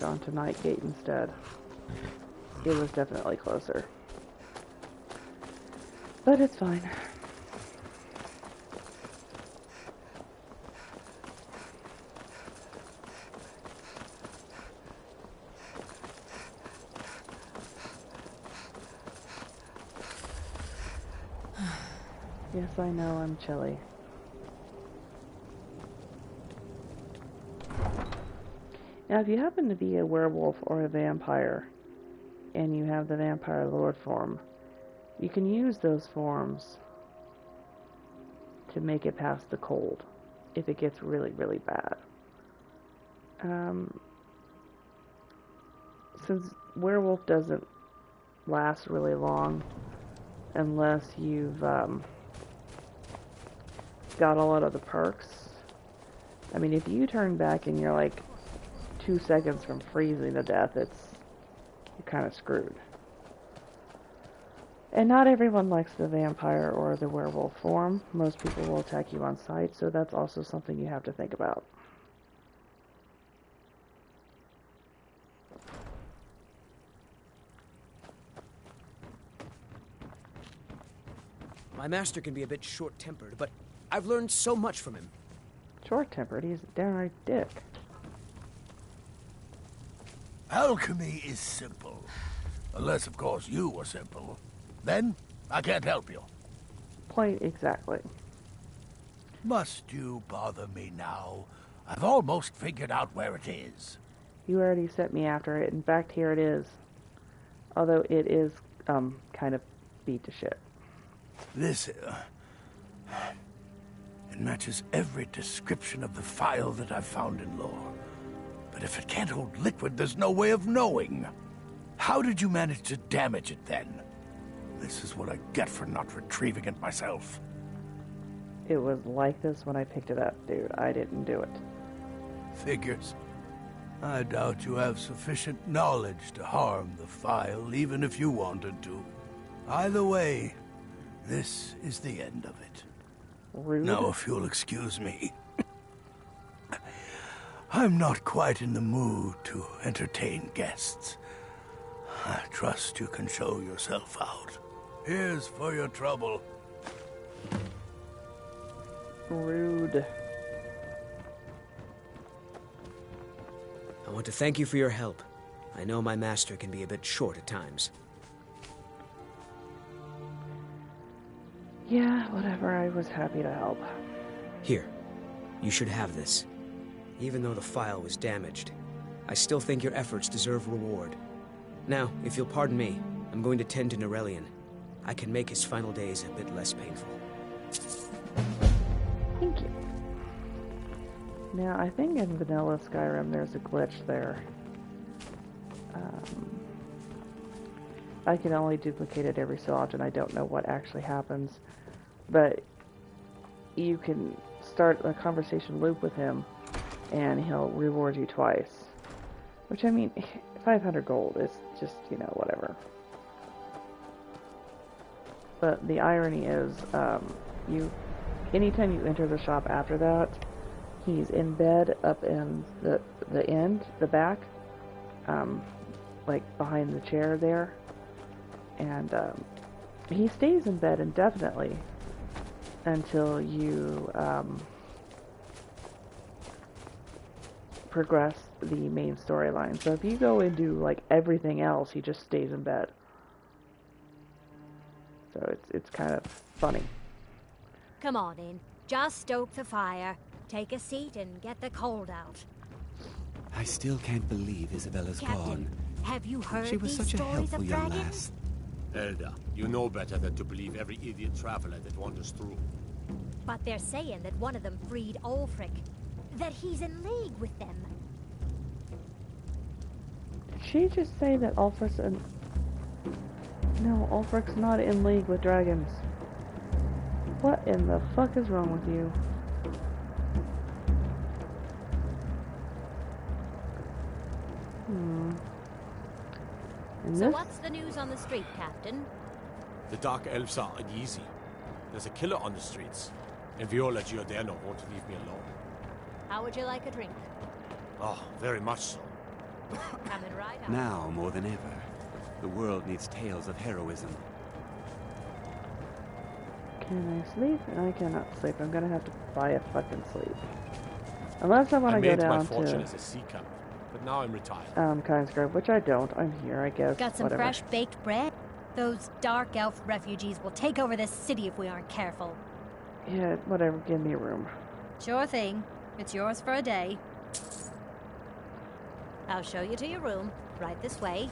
gone to Nightgate instead. It was definitely closer. But it's fine. Yes, I know, I'm chilly. Now, if you happen to be a werewolf or a vampire, and you have the vampire lord form, you can use those forms to make it past the cold, if it gets really, really bad. Since werewolf doesn't last really long, unless you've, got a lot of the perks. I mean, if you turn back and you're like 2 seconds from freezing to death, you're kind of screwed. And not everyone likes the vampire or the werewolf form. Most people will attack you on sight, so that's also something you have to think about. My master can be a bit short-tempered, but I've learned so much from him. Short-tempered? He's a downright dick. Alchemy is simple. Unless, of course, you are simple. Then, I can't help you. Quite exactly. Must you bother me now? I've almost figured out where it is. You already sent me after it. In fact, here it is. Although it is, kind of beat to shit. This, it matches every description of the file that I've found in lore. But if it can't hold liquid, there's no way of knowing. How did you manage to damage it then? This is what I get for not retrieving it myself. It was like this when I picked it up, dude. I didn't do it. Figures. I doubt you have sufficient knowledge to harm the file, even if you wanted to. Either way, this is the end of it. Rude. Now, if you'll excuse me, I'm not quite in the mood to entertain guests. I trust you can show yourself out. Here's for your trouble. Rude. I want to thank you for your help. I know my master can be a bit short at times. Yeah, whatever. I was happy to help. Here, you should have this. Even though the file was damaged, I still think your efforts deserve reward. Now, if you'll pardon me, I'm going to tend to Norelian. I can make his final days a bit less painful. Thank you. Now, I think in vanilla Skyrim there's a glitch there. I can only duplicate it every so often. I don't know what actually happens. But you can start a conversation loop with him, and he'll reward you twice. Which, I mean, 500 gold is just, you know, whatever. But the irony is, anytime you enter the shop after that, he's in bed up in the end, the back, like behind the chair there, and he stays in bed indefinitely until you progress the main storyline. So if you go and do like everything else, he just stays in bed. So it's kind of funny. Come on in. Just stoke the fire. Take a seat and get the cold out. I still can't believe Isabella's Captain, gone. have you heard She was these such a stories helpful of young dragons? lass. Elda, you know better than to believe every idiot traveler that wanders through. But they're saying that one of them freed Ulfric. That he's in league with them. Did she just say that Ulfric's in... No, Ulfric's not in league with dragons. What in the fuck is wrong with you? And So this... what's the news on the street, Captain? The Dark Elves are uneasy. There's a killer on the streets, and Viola Giordano won't leave me alone. How would you like a drink? Oh, very much so. Coming right up. Now more than ever, the world needs tales of heroism. Can I sleep? I cannot sleep. I'm gonna have to buy a fucking sleep. Unless I want to go made down my fortune to as a sea captain, but now I'm retired. Kinesgrove, which I don't. I'm here, I guess. Got some Whatever. fresh baked bread? Those dark elf refugees will take over this city if we aren't careful. Yeah, whatever. Give me a room. Sure thing. It's yours for a day. I'll show you to your room. Right this way.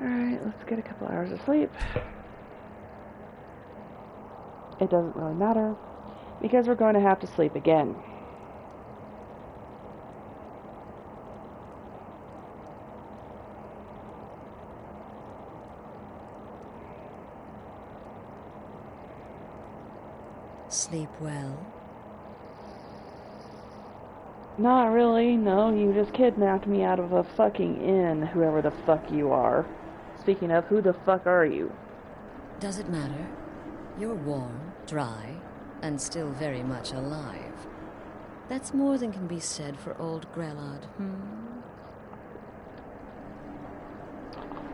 Alright, let's get a couple hours of sleep. It doesn't really matter, because we're going to have to sleep again. Sleep well? Not really, no, you just kidnapped me out of a fucking inn, whoever the fuck you are. Speaking of, who the fuck are you? Does it matter? You're warm, dry, and still very much alive. That's more than can be said for old Grelod,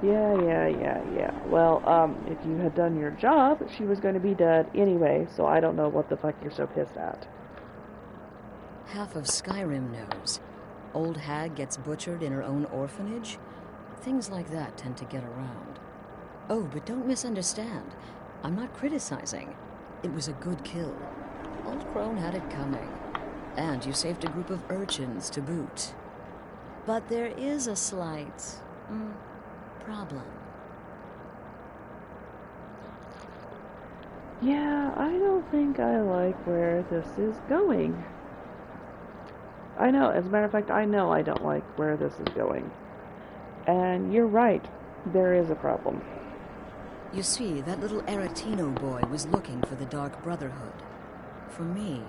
Yeah. Well, if you had done your job, she was going to be dead anyway, so I don't know what the fuck you're so pissed at. Half of Skyrim knows. Old hag gets butchered in her own orphanage. Things like that tend to get around. Oh, but don't misunderstand. I'm not criticizing. It was a good kill. Old Crone had it coming. And you saved a group of urchins to boot. But there is a slight... problem. Yeah, I don't think I like where this is going. I know, as a matter of fact, I know I don't like where this is going. And you're right, there is a problem. You see, that little Aretino boy was looking for the Dark Brotherhood. For me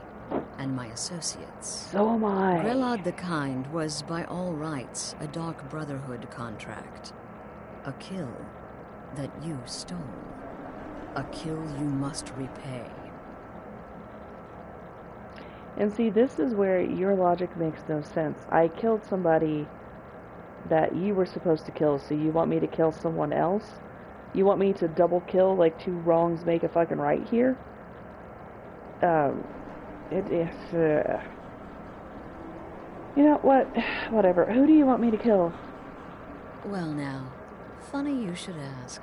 and my associates. So am I. Grelod the Kind was, by all rights, a Dark Brotherhood contract. A kill that you stole. A kill you must repay. And see, this is where your logic makes no sense. I killed somebody that you were supposed to kill, so you want me to kill someone else? You want me to double kill, like two wrongs make a fucking right here? You know what? Whatever. Who do you want me to kill? Well now, funny you should ask.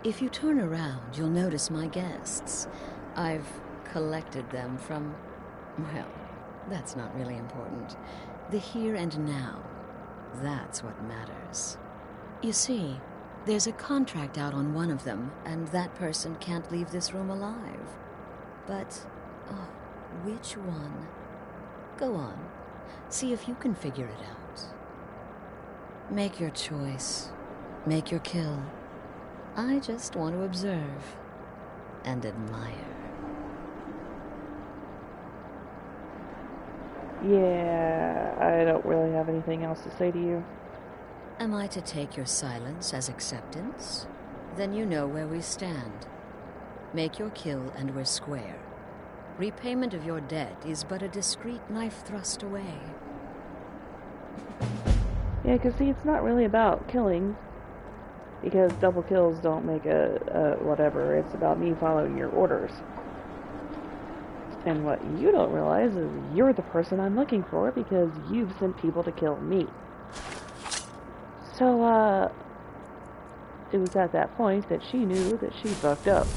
If you turn around, you'll notice my guests. I've collected them from... well, that's not really important. The here and now. That's what matters. You see, there's a contract out on one of them, and that person can't leave this room alive. But, which one? Go on. See if you can figure it out. Make your choice. Make your kill. I just want to observe and admire. Yeah, I don't really have anything else to say to you. Am I to take your silence as acceptance? Then you know where we stand. Make your kill and we're square. Repayment of your debt is but a discreet knife thrust away. Yeah, because see, it's not really about killing. Because double kills don't make a whatever. It's about me following your orders. And what you don't realize is you're the person I'm looking for because you've sent people to kill me. So, it was at that point that she knew that she fucked up.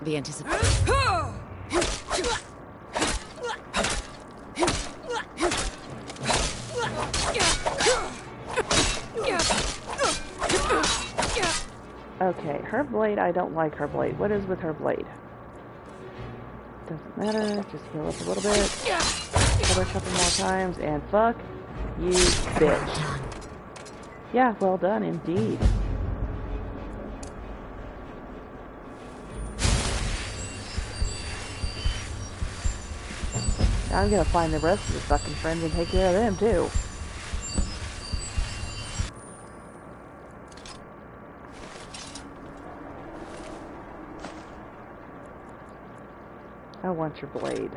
The anticipation. Okay, her blade, I don't like her blade. What is with her blade? Doesn't matter, just heal up a little bit. Kill her a couple more times, and fuck you, bitch. Yeah, well done indeed. Now I'm gonna find the rest of the fucking friends and take care of them too. I want your blade.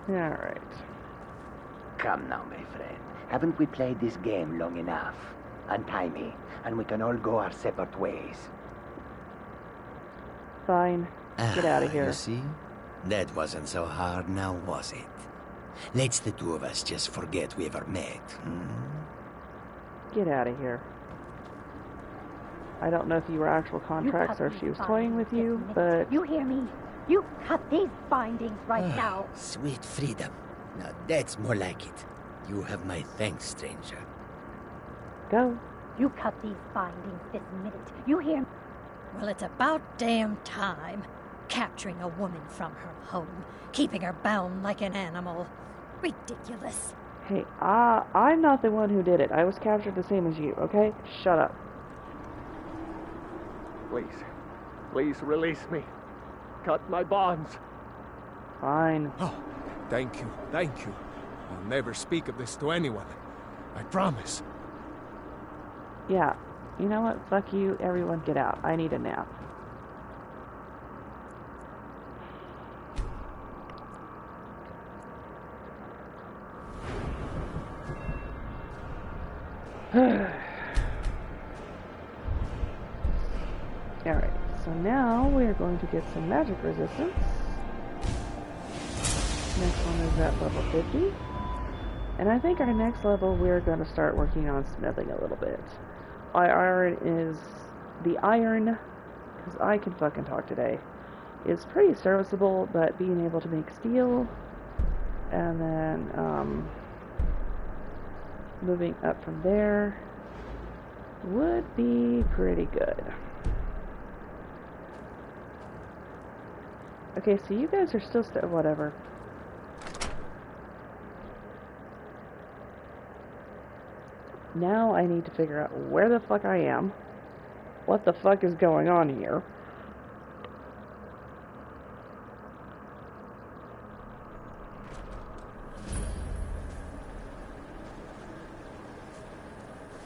Alright. Come now, my friend. Haven't we played this game long enough? Untie me, and we can all go our separate ways. Fine. Get out of here. You see? That wasn't so hard now, was it? Let's the two of us just forget we ever met. Get out of here. I don't know if you were actual contracts or if she was toying with you, but... You hear me? You cut these bindings right now. Sweet freedom. Now that's more like it. You have my thanks, stranger. Go. You cut these bindings this minute. You hear me? Well, it's about damn time. Capturing a woman from her home, keeping her bound like an animal. Ridiculous. Hey, I'm not the one who did it. I was captured the same as you, okay? Shut up. Please release me. Cut my bonds. Fine. Oh, thank you. I'll never speak of this to anyone. I promise. Yeah, you know what? Fuck you. Everyone get out. I need a nap. Alright, so now we're going to get some magic resistance. Next one is at level 50. And I think our next level we're going to start working on smithing a little bit. The iron, because I can fucking talk today, is pretty serviceable, but being able to make steel, and then moving up from there would be pretty good. Okay, so you guys are still whatever. Now I need to figure out where the fuck I am. What the fuck is going on here?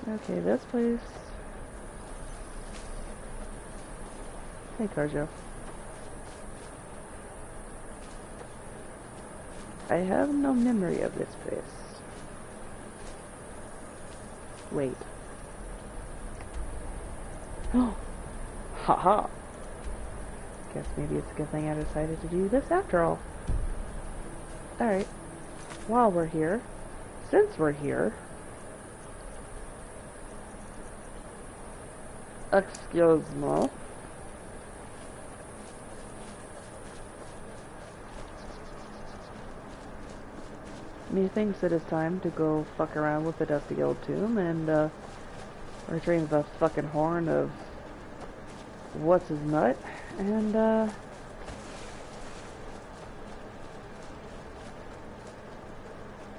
Okay, this place. Hey, Karjo. I have no memory of this place. Wait. Oh! Haha! Guess maybe it's a good thing I decided to do this after all. Alright. While we're here, since we're here, excuse me. Methinks it is time to go fuck around with the dusty old tomb and retrieve the fucking horn of what's his nut and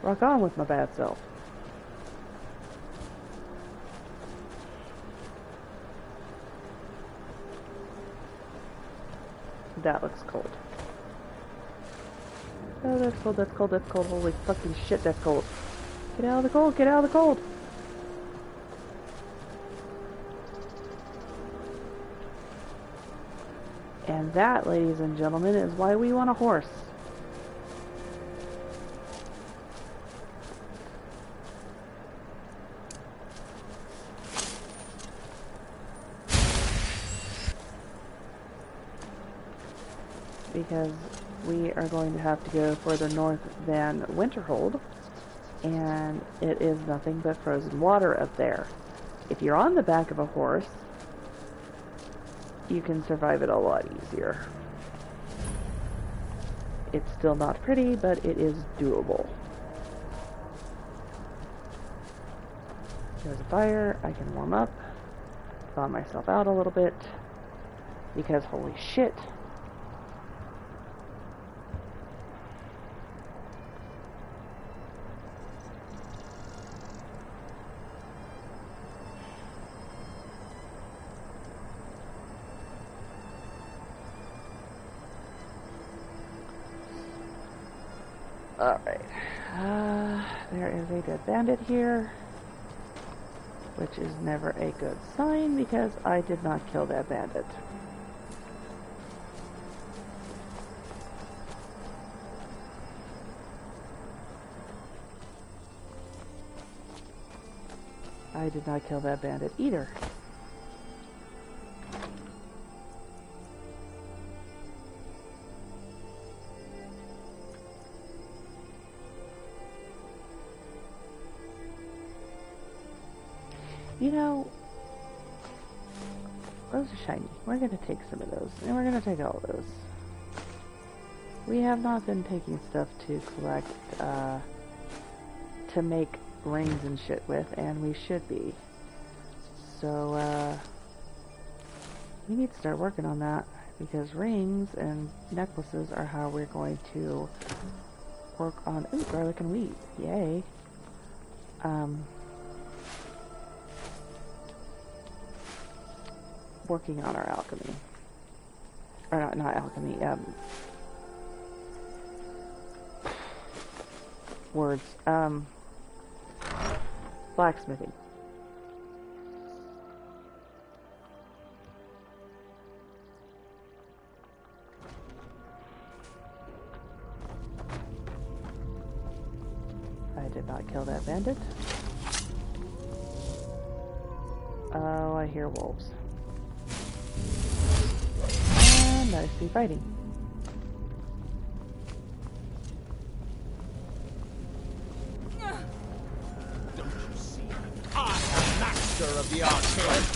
rock on with my bad self. That looks cold. Oh, that's cold, that's cold, that's cold. Holy fucking shit, that's cold. Get out of the cold, get out of the cold! And that, ladies and gentlemen, is why we want a horse. Because we are going to have to go further north than Winterhold, and it is nothing but frozen water up there. If you're on the back of a horse, you can survive it a lot easier. It's still not pretty, but it is doable. There's a fire, I can warm up, thaw myself out a little bit, because holy shit. Alright, there is a dead bandit here, which is never a good sign because I did not kill that bandit. I did not kill that bandit either. You know, those are shiny. We're going to take some of those, and we're going to take all of those. We have not been taking stuff to collect, to make rings and shit with, and we should be. So, we need to start working on that, because rings and necklaces are how we're going to work on, ooh, garlic and wheat, yay. Working on our alchemy. Or not alchemy, words, blacksmithing. I did not kill that bandit. Oh, I hear wolves. And I see fighting. Don't you see? I am master of the arcade.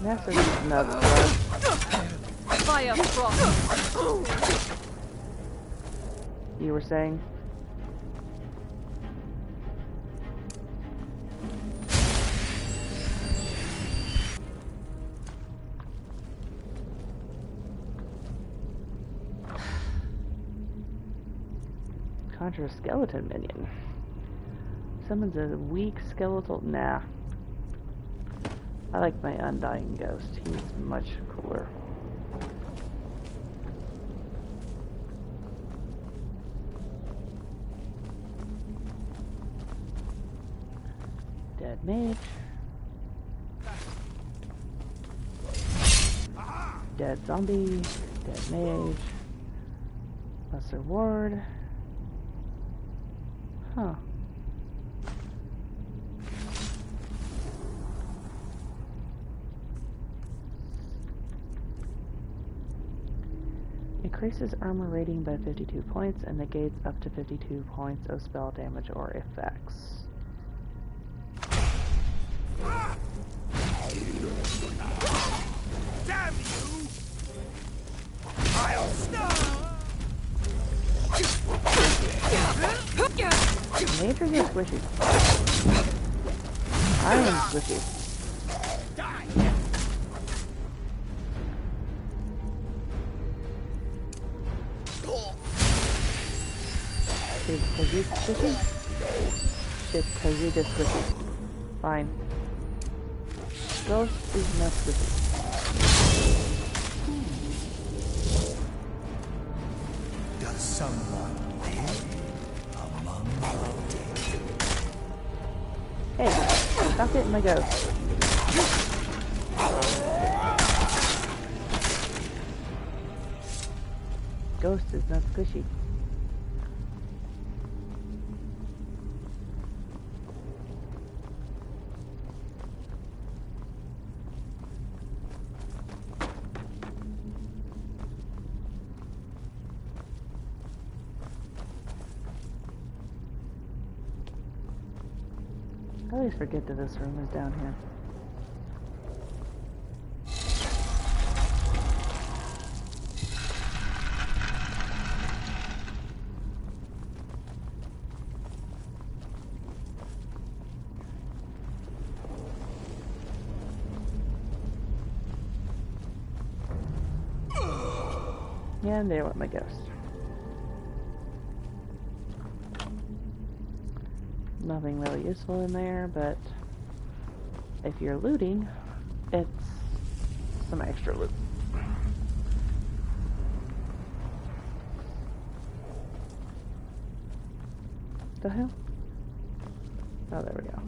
Master is nuts, Fire frost. You were saying? Conjure a skeleton minion. Summons a weak skeletal. Nah. I like my undying ghost. He's much cooler. Dead mage. Dead zombie. Dead mage. Lesser ward. Huh. Increases armor rating by 52 points and negates up to 52 points of spell damage or effects. Damn you! I'll stop! Majors are squishy. I am squishy. Is Kazuka squishy? Shit, Kazuka squishy. Fine. Ghost is not squishy. Does someone live among the dead? Hey, stop hitting my ghost. Ghost is not squishy. I always forget that this room is down here. And there went my ghost. Nothing really useful in there, but if you're looting, it's some extra loot. The hell? Oh, there we go.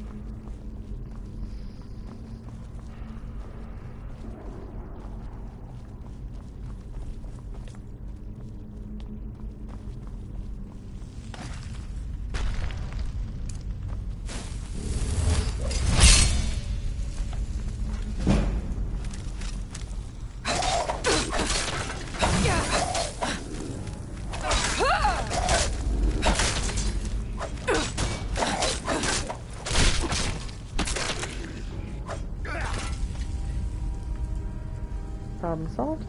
Problem solved.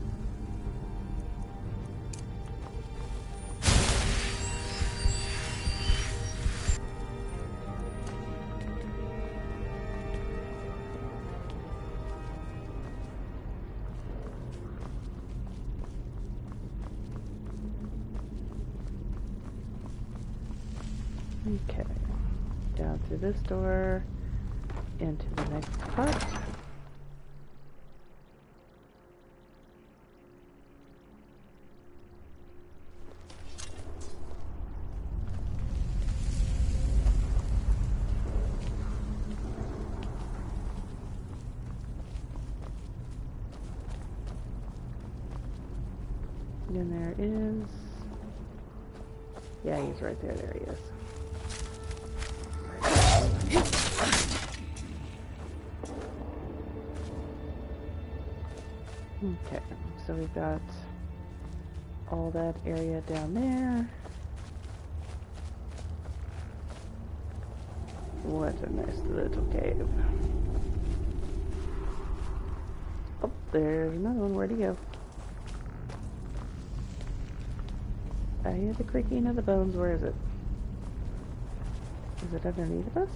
Okay. Down through this door, into the next part. And there is... Yeah, he's right there. There he is. Okay, so we've got all that area down there. What a nice little cave. Oh, there's another one. Where'd he go? I hear the creaking of the bones. Where is it? Is it underneath of us?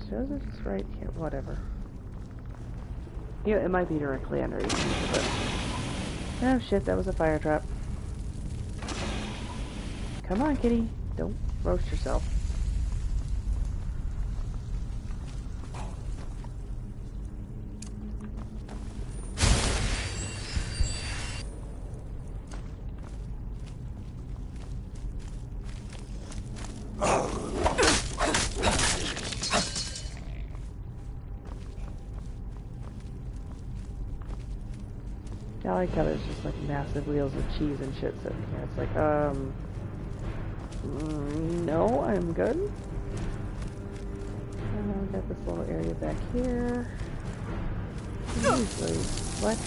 Shows it's right here. Whatever. Yeah, it might be directly underneath me, but... Oh shit, that was a fire trap. Come on, kitty. Don't roast yourself. I like how there's just like massive wheels of cheese and shit sitting here. It's like, no, I'm good. I've got this little area back here. Usually, what?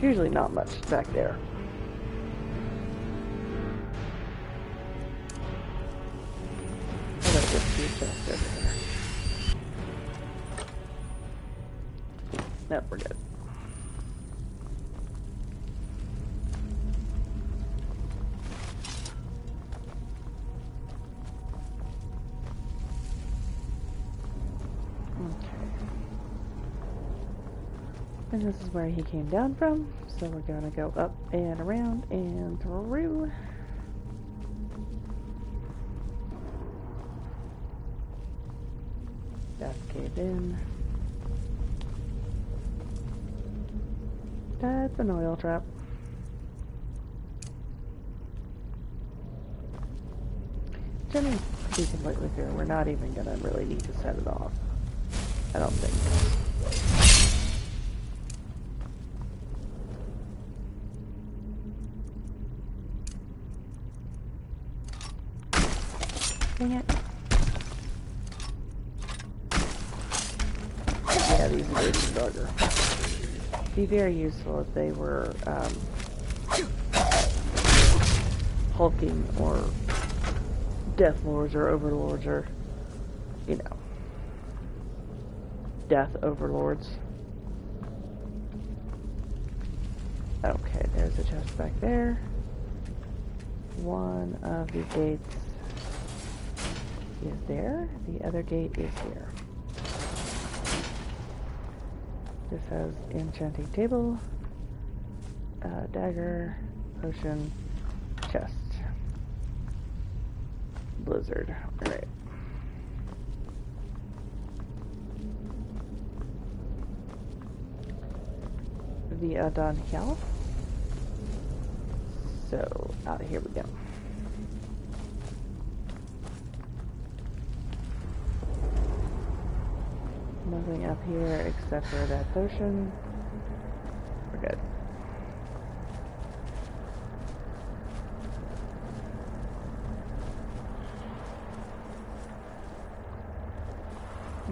Usually not much back there. I gotta get two chests over there. Nope, we're good. Okay. And this is where he came down from, so we're gonna go up and around and through. That's caved in. That's an oil trap. To be completely fair, we're not even gonna really need to set it off. I don't think. Dang it. Yeah, these are darker. Be very useful if they were hulking or death lords or overlords or, you know, death overlords. Okay, there's a chest back there. One of the gates is there. The other gate is here. This has enchanting table, dagger, potion, chest. Blizzard. Alright. The Adon Hill. So, here we go. Nothing up here except for that potion. We're good.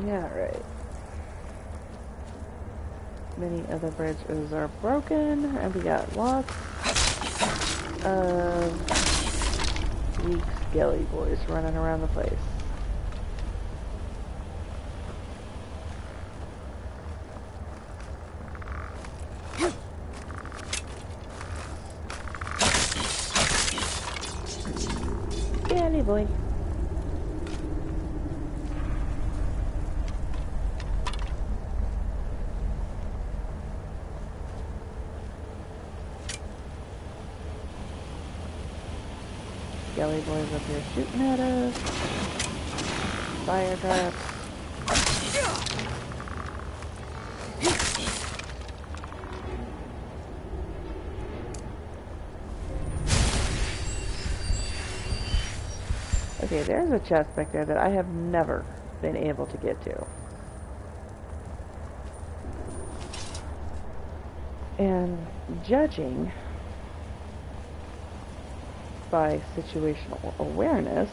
Yeah, right. Many other bridges are broken, and we got lots of weak skelly boys running around the place. Skelly boy. Skelly boys up here shooting at us. Fire traps. Okay, there's a chest back there that I have never been able to get to. And judging by situational awareness,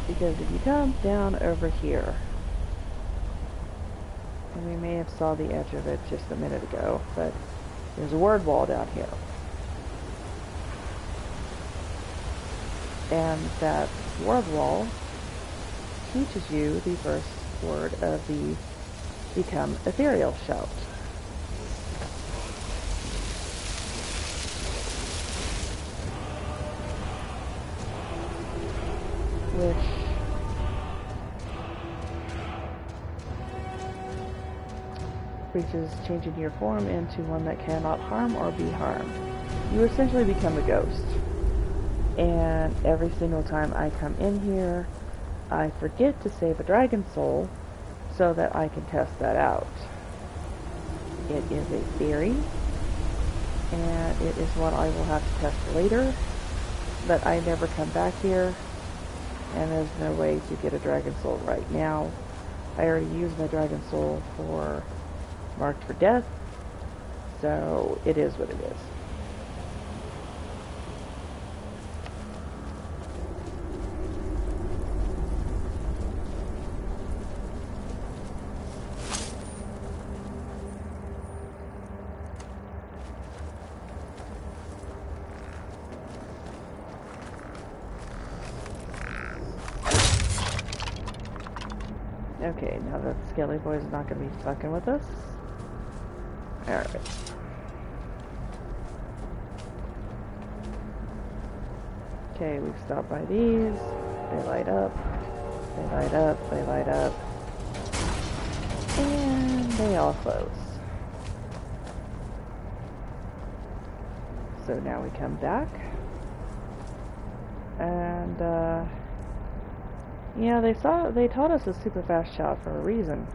because if you come down over here, and we may have saw the edge of it just a minute ago, but there's a word wall down here. And that word wall teaches you the first word of the Become Ethereal shout. Which reaches changing your form into one that cannot harm or be harmed. You essentially become a ghost. And every single time I come in here, I forget to save a dragon soul so that I can test that out. It is a theory, and it is what I will have to test later, but I never come back here, and there's no way to get a dragon soul right now. I already used my dragon soul for Marked for Death, so it is what it is. Okay, now that Skelly Boy's not going to be fucking with us. Alright. Okay, we've stopped by these. They light up. They light up. They light up. And they all close. So now we come back. And, yeah, they taught us a super fast shot for a reason.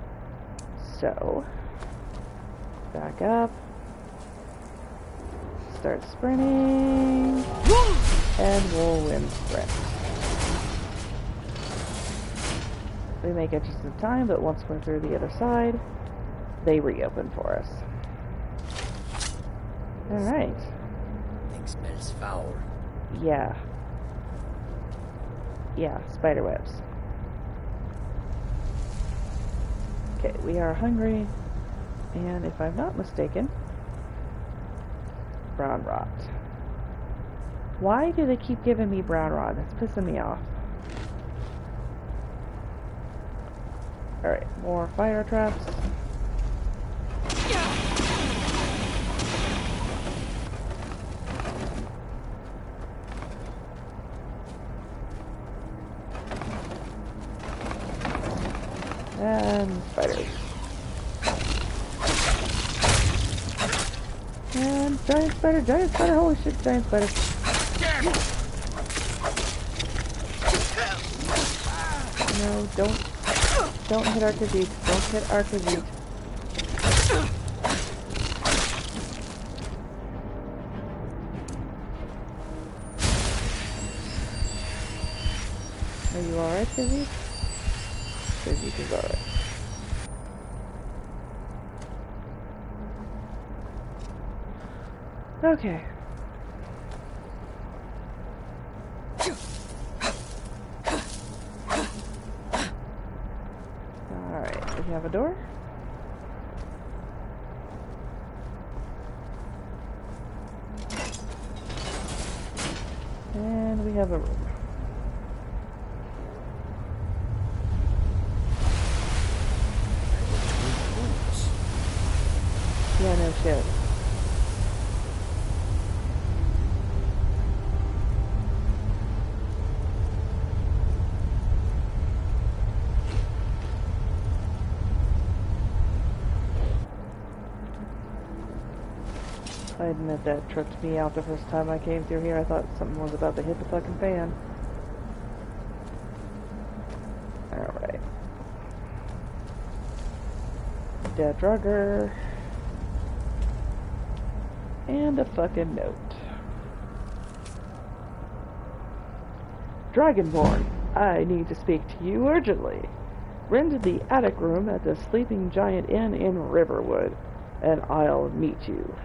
So, back up. Start sprinting. And whirlwind sprint. We make it just in time, but once we're through the other side, they reopen for us. Alright. Thing smells foul. Yeah. Yeah, spider webs. Okay, we are hungry, and if I'm not mistaken, Brown rot. Why do they keep giving me brown rot? It's pissing me off. Alright, more fire traps. And spiders. And giant spider, holy shit, giant spider. No, don't hit Arcazit. Don't hit Arcazit. Are you alright, Kazit? Kazit is alright. Okay. Alright, we have a door. And we have a room. Yeah, no shit. I admit that tripped me out the first time I came through here. I thought something was about to hit the fucking fan. Alright. Dead drugger. And a fucking note. Dragonborn, I need to speak to you urgently. Rent the attic room at the Sleeping Giant Inn in Riverwood, and I'll meet you.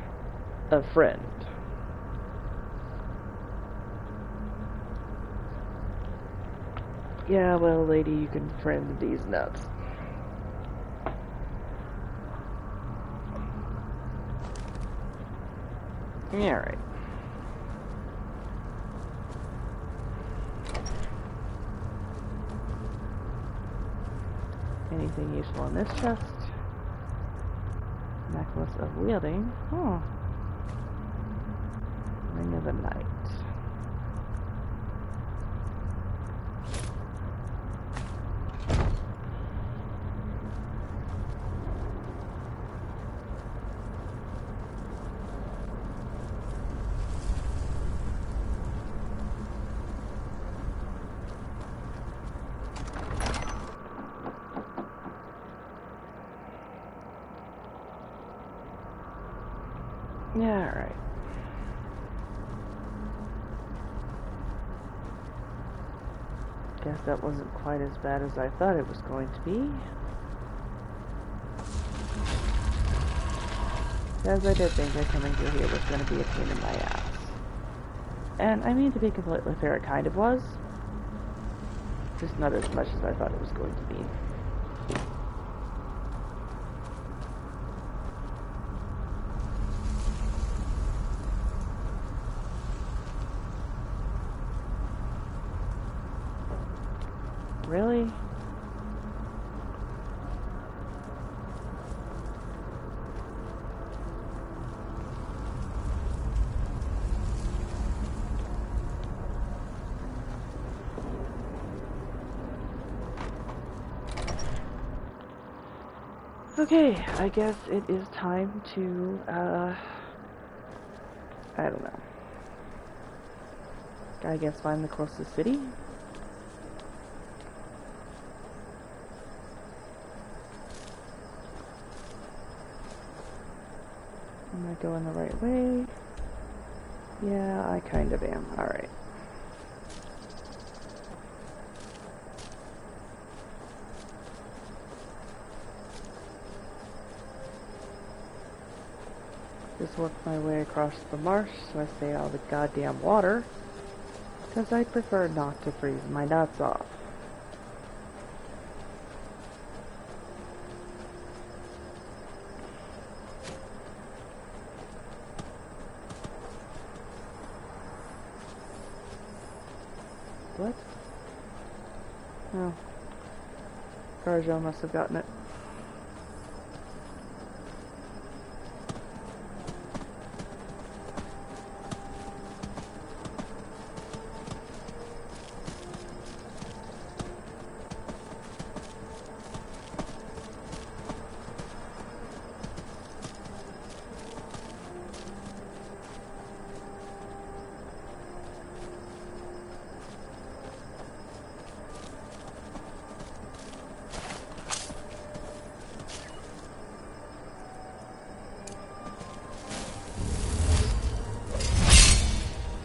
A friend. Yeah, well, lady, you can friend these nuts. Yeah, right. Anything useful in this chest? Necklace of wielding. Oh. Ring of the Night. Yeah, alright. Guess that wasn't quite as bad as I thought it was going to be. As I did think that coming through here was going to be a pain in my ass. And I mean, to be completely fair, it kind of was. Just not as much as I thought it was going to be. Really? Okay, I guess it is time to, I don't know. I guess find the closest city. Am I going the right way? Yeah, I kind of am. Alright. Just work my way across the marsh so I stay out of the goddamn water, because I prefer not to freeze my nuts off. What? Oh. Garjo must have gotten it.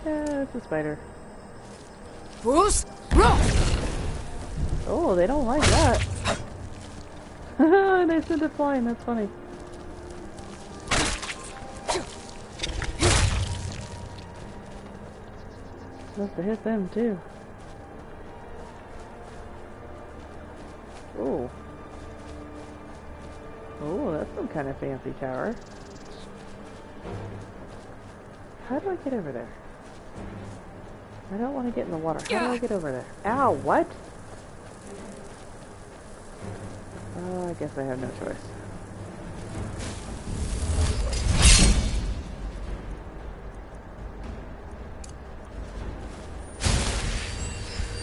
Yeah, it's a spider. Bruce, run! Oh, they don't like that. And they sent it flying, that's funny. Must have hit them too. Oh. Oh, that's some kind of fancy tower. How do I get over there? I don't want to get in the water. How do I get over there? Ow, what? I guess I have no choice.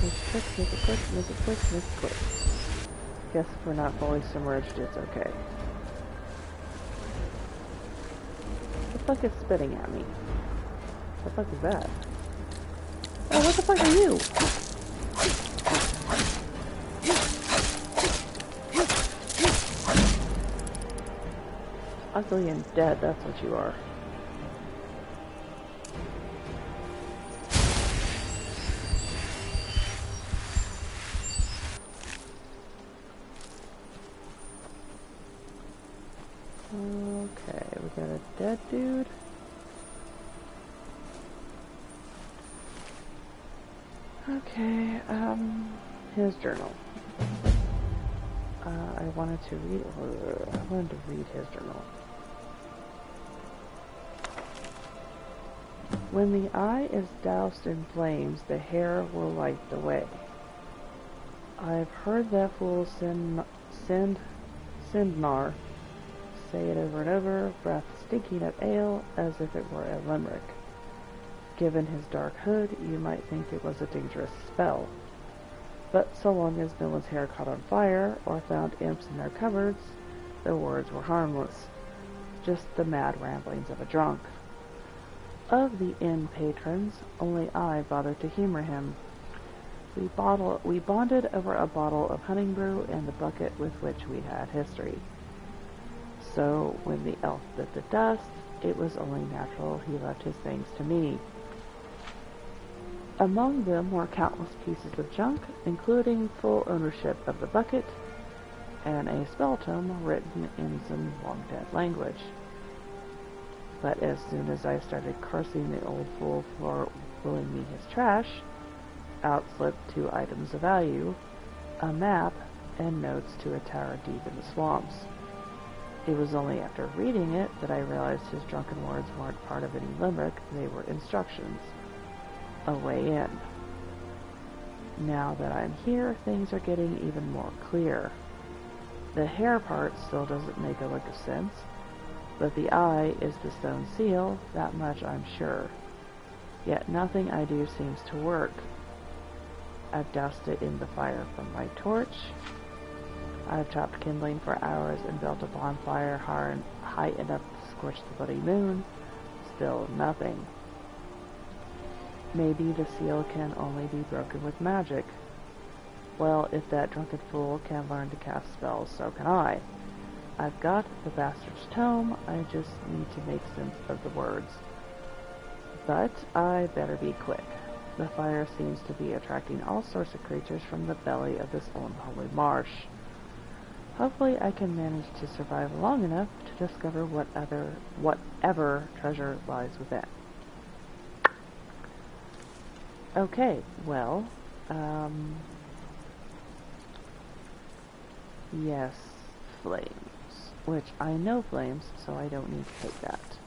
Make it quick, make it quick, make it quick, make it quick. Guess if we're not fully submerged, it's okay. The fuck is spitting at me? The fuck is that? Oh, what the fuck are you? Ugly and dead, that's what you are. Okay, we got a dead dude. Okay, his journal. I wanted to read his journal. When the eye is doused in flames, the hair will light the way. I've heard that fool Sindnar say it over and over, breath stinking of ale as if it were a limerick. Given his dark hood, you might think it was a dangerous spell. But so long as no one's hair caught on fire, or found imps in their cupboards, the words were harmless. Just the mad ramblings of a drunk. Of the inn patrons, only I bothered to humor him. We bonded over a bottle of hunting brew and the bucket with which we had history. So, when the elf bit the dust, it was only natural he left his things to me. Among them were countless pieces of junk, including full ownership of the bucket, and a spell tome written in some long-dead language. But as soon as I started cursing the old fool for willing me his trash, out slipped 2 items of value, a map, and notes to a tower deep in the swamps. It was only after reading it that I realized his drunken words weren't part of any limerick, they were instructions. A way in. Now that I'm here, things are getting even more clear. The hair part still doesn't make a lick of sense, but the eye is the stone seal, that much I'm sure. Yet nothing I do seems to work. I've doused it in the fire from my torch. I've chopped kindling for hours and built a bonfire high enough to scorch the bloody moon. Still nothing. Maybe the seal can only be broken with magic. Well, if that drunken fool can learn to cast spells, so can I. I've got the bastard's tome, I just need to make sense of the words. But I better be quick. The fire seems to be attracting all sorts of creatures from the belly of this unholy marsh. Hopefully I can manage to survive long enough to discover whatever treasure lies within. Okay, well, yes, flames. Which I know flames, so I don't need to take that.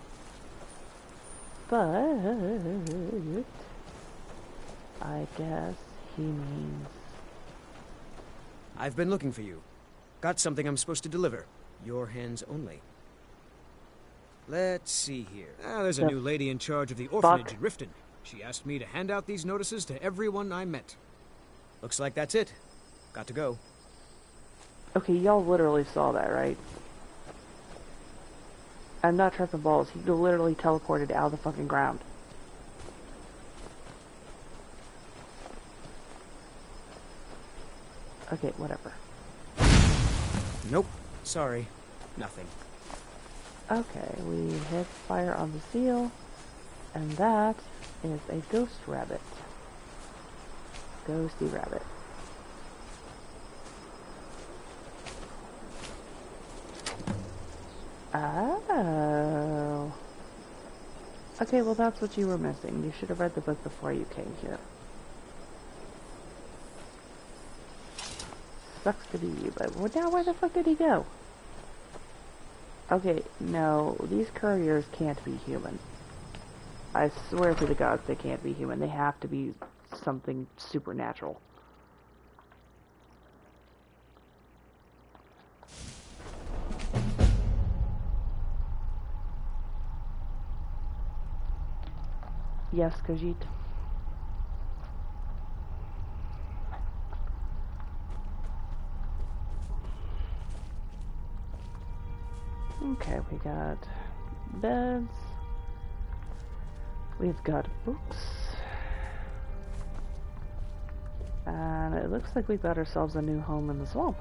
But I guess he means. I've been looking for you. Got something I'm supposed to deliver. Your hands only. Let's see here. There's a new lady in charge of the orphanage in Riften. She asked me to hand out these notices to everyone I met. Looks like that's it. Got to go. Okay, y'all literally saw that, right? I'm not tripping balls. He literally teleported out of the fucking ground. Okay, whatever. Nope. Sorry. Nothing. Okay, we hit fire on the seal, and that is a ghost rabbit. Ghosty rabbit. Oh. Okay, well that's what you were missing. You should have read the book before you came here. Sucks to be you, but now where the fuck did he go? Okay, no, these couriers can't be human. I swear to the gods they can't be human. They have to be something supernatural. Yes, Khajiit. Okay, we got beds. We've got books. And it looks like we've got ourselves a new home in the swamp.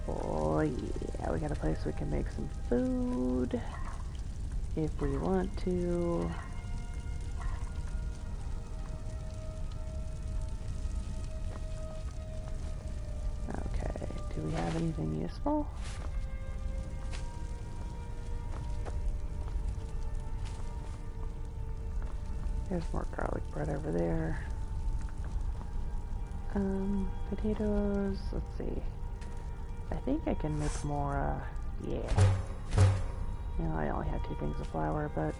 Oh yeah, we got a place we can make some food if we want to. Okay, do we have anything useful? There's more garlic bread over there. Potatoes, let's see. I think I can make more, yeah. You know, I only had 2 things of flour, but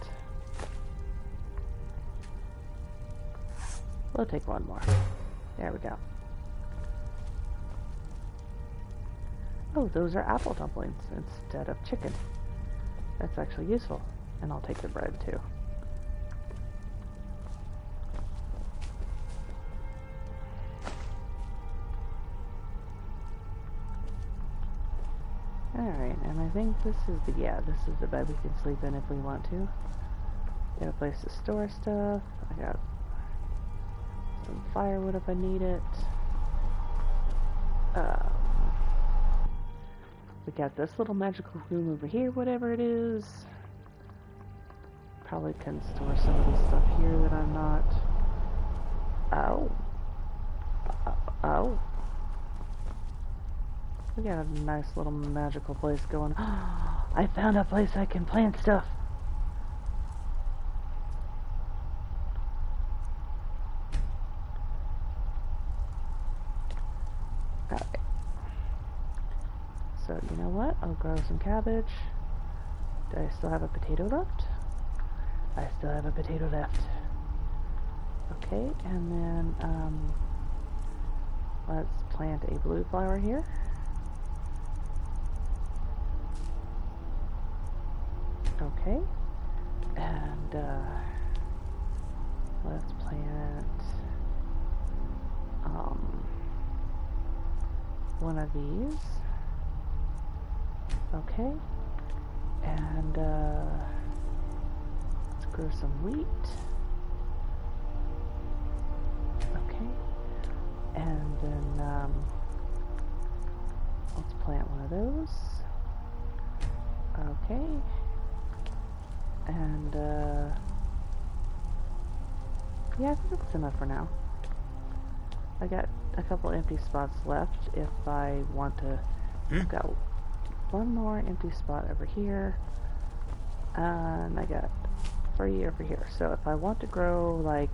we'll take 1 more. There we go. Oh, those are apple dumplings instead of chicken. That's actually useful. And I'll take the bread too. Alright, and I think this is the bed we can sleep in if we want to. Got a place to store stuff. I got some firewood if I need it. We got this little magical room over here, whatever it is. Probably can store some of the stuff here that I'm not. Oh. Oh. We got a nice little magical place going. I found a place I can plant stuff. Alright. So, you know what? I'll grow some cabbage. Do I still have a potato left? I still have a potato left. Okay, and then, let's plant a blue flower here. Okay, and let's plant one of these. Okay, and let's grow some wheat. Okay, and then let's plant one of those. Okay. And, yeah, I think that's enough for now. I got a couple empty spots left if I want to. I've got 1 more empty spot over here. And I got 3 over here. So if I want to grow, like,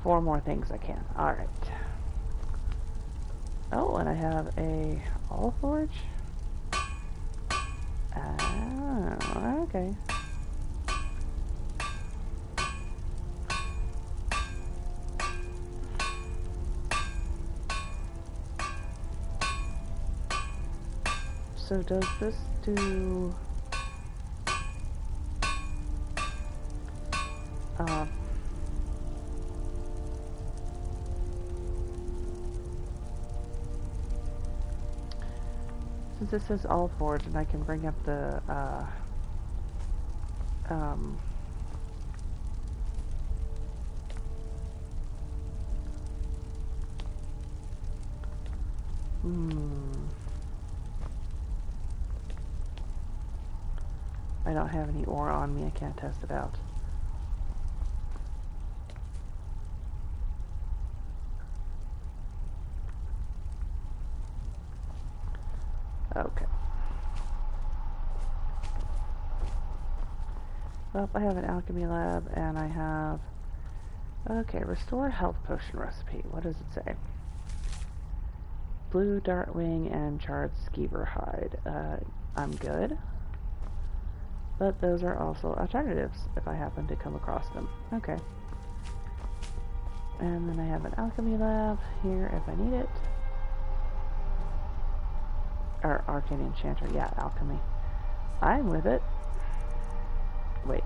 4 more things, I can. Alright. Oh, and I have a olive forge. Oh, okay. so does this do... since this is all forged and I can bring up the, I don't have any ore on me, I can't test it out. Okay. Well, I have an alchemy lab, and I have... Okay, restore health potion recipe. What does it say? Blue dartwing and charred skeever hide. I'm good. But those are also alternatives, if I happen to come across them. Okay. And then I have an alchemy lab here, if I need it. Or arcane enchanter, yeah, alchemy. I'm with it. Wait.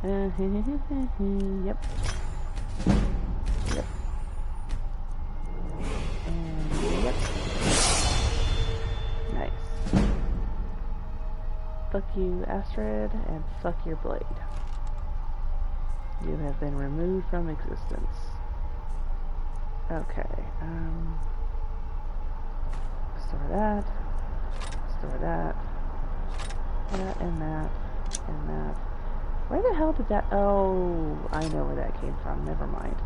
Yep. Yep. And yep. Nice. Fuck you, Astrid, and fuck your blade. You have been removed from existence. Okay, store that, store that, that, and that, and that. Where the hell did that, oh, I know where that came from, never mind.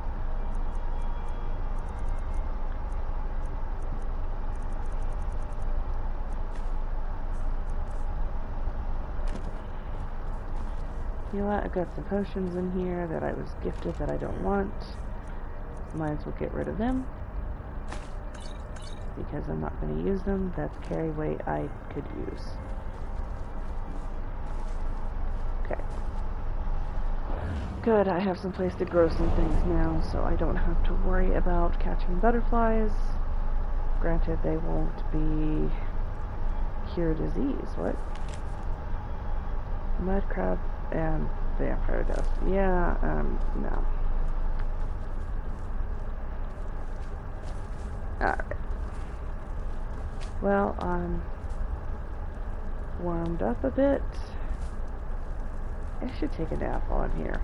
You know what, I've got some potions in here that I was gifted that I don't want. Might as well get rid of them, because I'm not going to use them. That's carry weight I could use. Okay. Good, I have some place to grow some things now, so I don't have to worry about catching butterflies. Granted, they won't be cure disease. What? Mud crab and vampire dust. Yeah, no. Alright. Well, I'm warmed up a bit. I should take a nap while I'm here.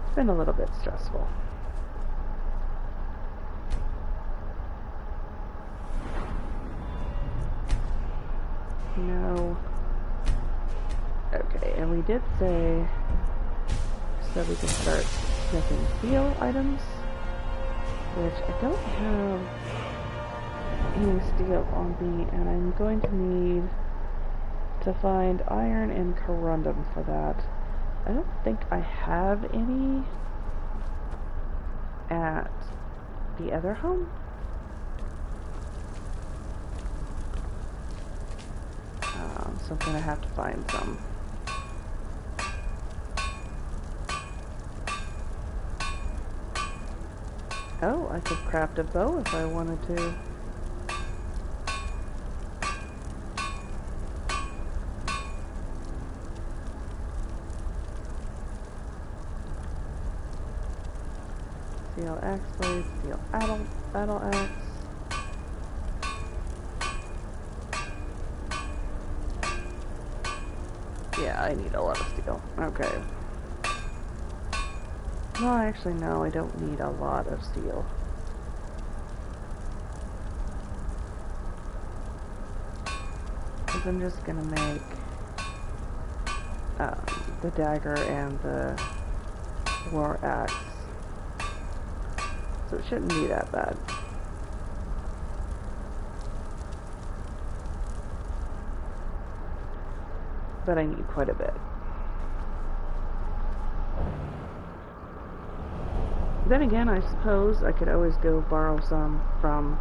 It's been a little bit stressful. No. Okay, and we did say so we can start smithing steel items, which I don't have any steel on me, and I'm going to need to find iron and corundum for that. I don't think I have any at the other home. So I'm gonna have to find some. Oh, I could craft a bow if I wanted to. Steel axe blade, steel battle axe. Yeah, I need a lot of steel. Okay. No, actually, no, I don't need a lot of steel. Because I'm just gonna make the dagger and the war axe. So it shouldn't be that bad. But I need quite a bit. Then again, I suppose I could always go borrow some from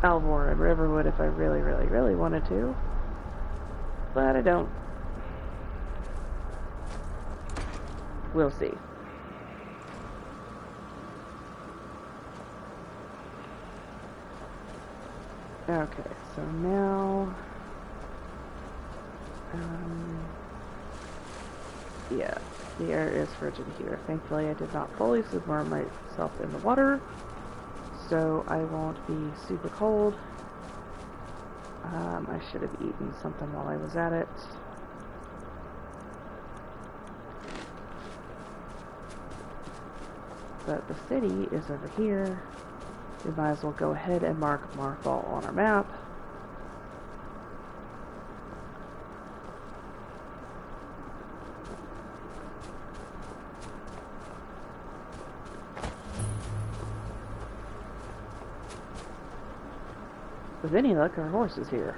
Alvor and Riverwood if I really, really, really wanted to. But I don't. we'll see. Okay, so now, yeah, the air is frigid here. Thankfully, I did not fully submerge myself in the water, so I won't be super cold. I should have eaten something while I was at it. But the city is over here. We might as well go ahead and mark Marthal on our map. With any luck, our horse is here.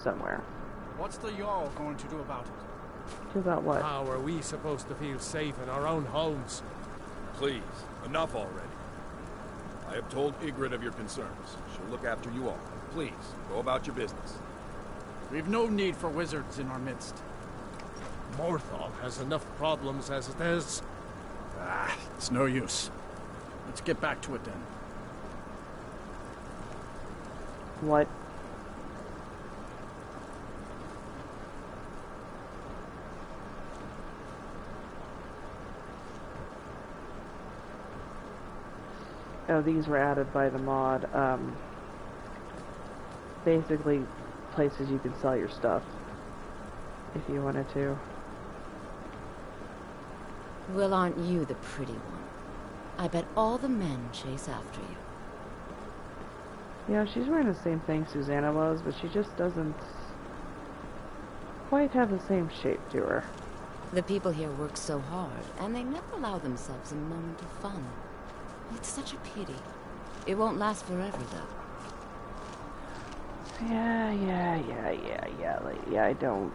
Somewhere. What's the Jarl going to do about it? Do about what? How are we supposed to feel safe in our own homes? Please, enough already. I have told Ygritte of your concerns. She'll look after you all. Please, go about your business. We've no need for wizards in our midst. Morthal has enough problems as it is. It's no use. Let's get back to it then. What? Oh, these were added by the mod. Basically, places you can sell your stuff, if you wanted to. Well, aren't you the pretty one? I bet all the men chase after you. Yeah, she's wearing the same thing Susanna was, but she just doesn't quite have the same shape to her. The people here work so hard, and they never allow themselves a moment of fun. It's such a pity. It won't last forever, though. Yeah, I don't,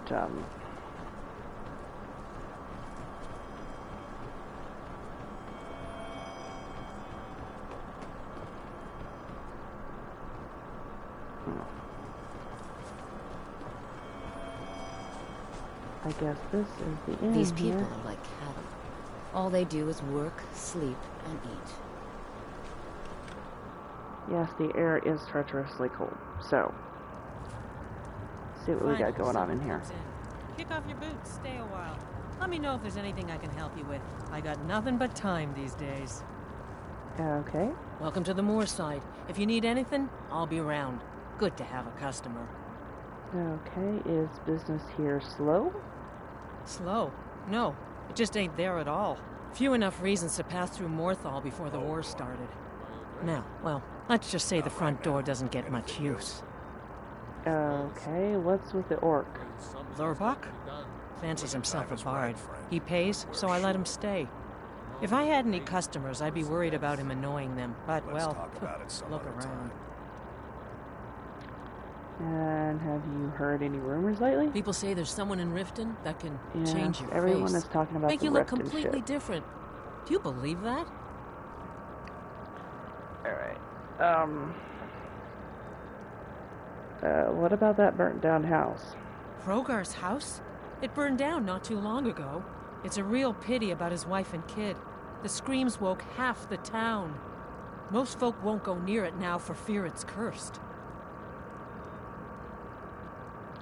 I guess this is the end. These people here. are like cattle. All they do is work, sleep, and eat. Yes, the air is treacherously cold. So, see what we got going on in here. Kick off your boots, stay a while. Let me know if there's anything I can help you with. I got nothing but time these days. Okay. Welcome to the Moorside. If you need anything, I'll be around. Good to have a customer. Okay, is business here slow? Slow? No, it just ain't there at all. Few enough reasons to pass through Morthal before the war started. Now, well, let's just say the front door doesn't get much use. Okay, what's with the orc? Lurbach? Fancies himself a bard. He pays, so I let him stay. If I had any customers, I'd be worried about him annoying them. But, well, look around. And have you heard any rumors lately? People say there's someone in Riften that can change your everyone face. is talking about Make the you look Riften completely shit. different. Do you believe that? Alright. What about that burnt down house? Hrogar's house? It burned down not too long ago. It's a real pity about his wife and kid. The screams woke half the town. Most folk won't go near it now for fear it's cursed.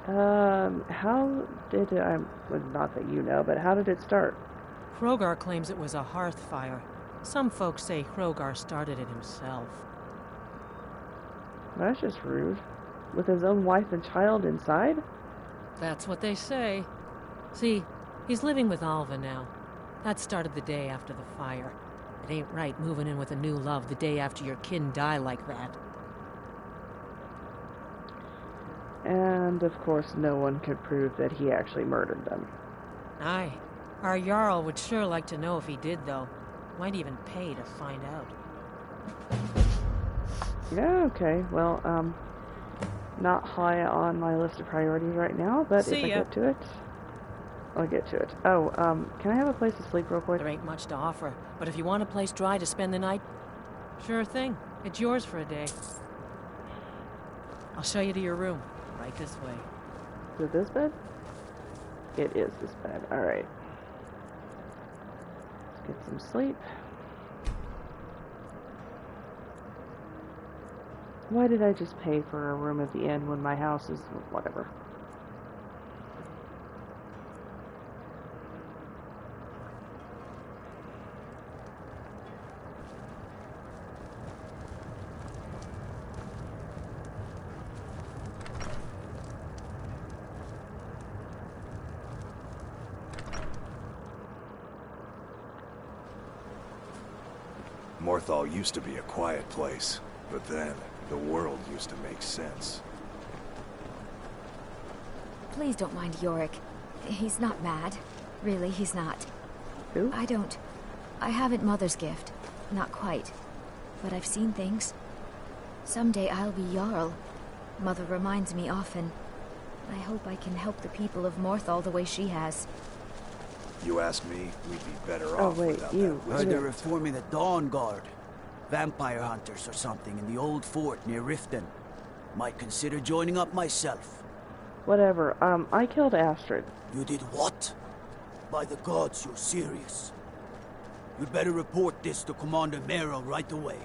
How did it, well, not that you know, but how did it start? Hrogar claims it was a hearth fire. Some folks say Hrogar started it himself. That's just rude. With his own wife and child inside? That's what they say. See, he's living with Alva now. That started the day after the fire. It ain't right moving in with a new love the day after your kin die like that. And, of course, no one could prove that he actually murdered them. Aye. Our Jarl would sure like to know if he did, though. Might even pay to find out. Yeah, okay. Well, not high on my list of priorities right now, but if I get to it, I'll get to it. Oh, can I have a place to sleep real quick? There ain't much to offer, but if you want a place dry to spend the night, sure thing. It's yours for a day. I'll show you to your room. Right this way. Is it this bed? It is this bed. Alright. Let's get some sleep. Why did I just pay for a room at the inn when my house is... whatever. Morthal used to be a quiet place, but then the world used to make sense. Please don't mind Yorick. He's not mad. Really, he's not. Who? I haven't Mother's gift. Not quite. But I've seen things. Someday I'll be Jarl. Mother reminds me often. I hope I can help the people of Morthal the way she has. You ask me, we'd be better Oh, off wait, without you. that. Heard they're reforming the Dawn Guard. Vampire hunters or something in the old fort near Riften. Might consider joining up myself. Whatever. I killed Astrid. You did what? By the gods, you're serious. You'd better report this to Commander Merrill right away.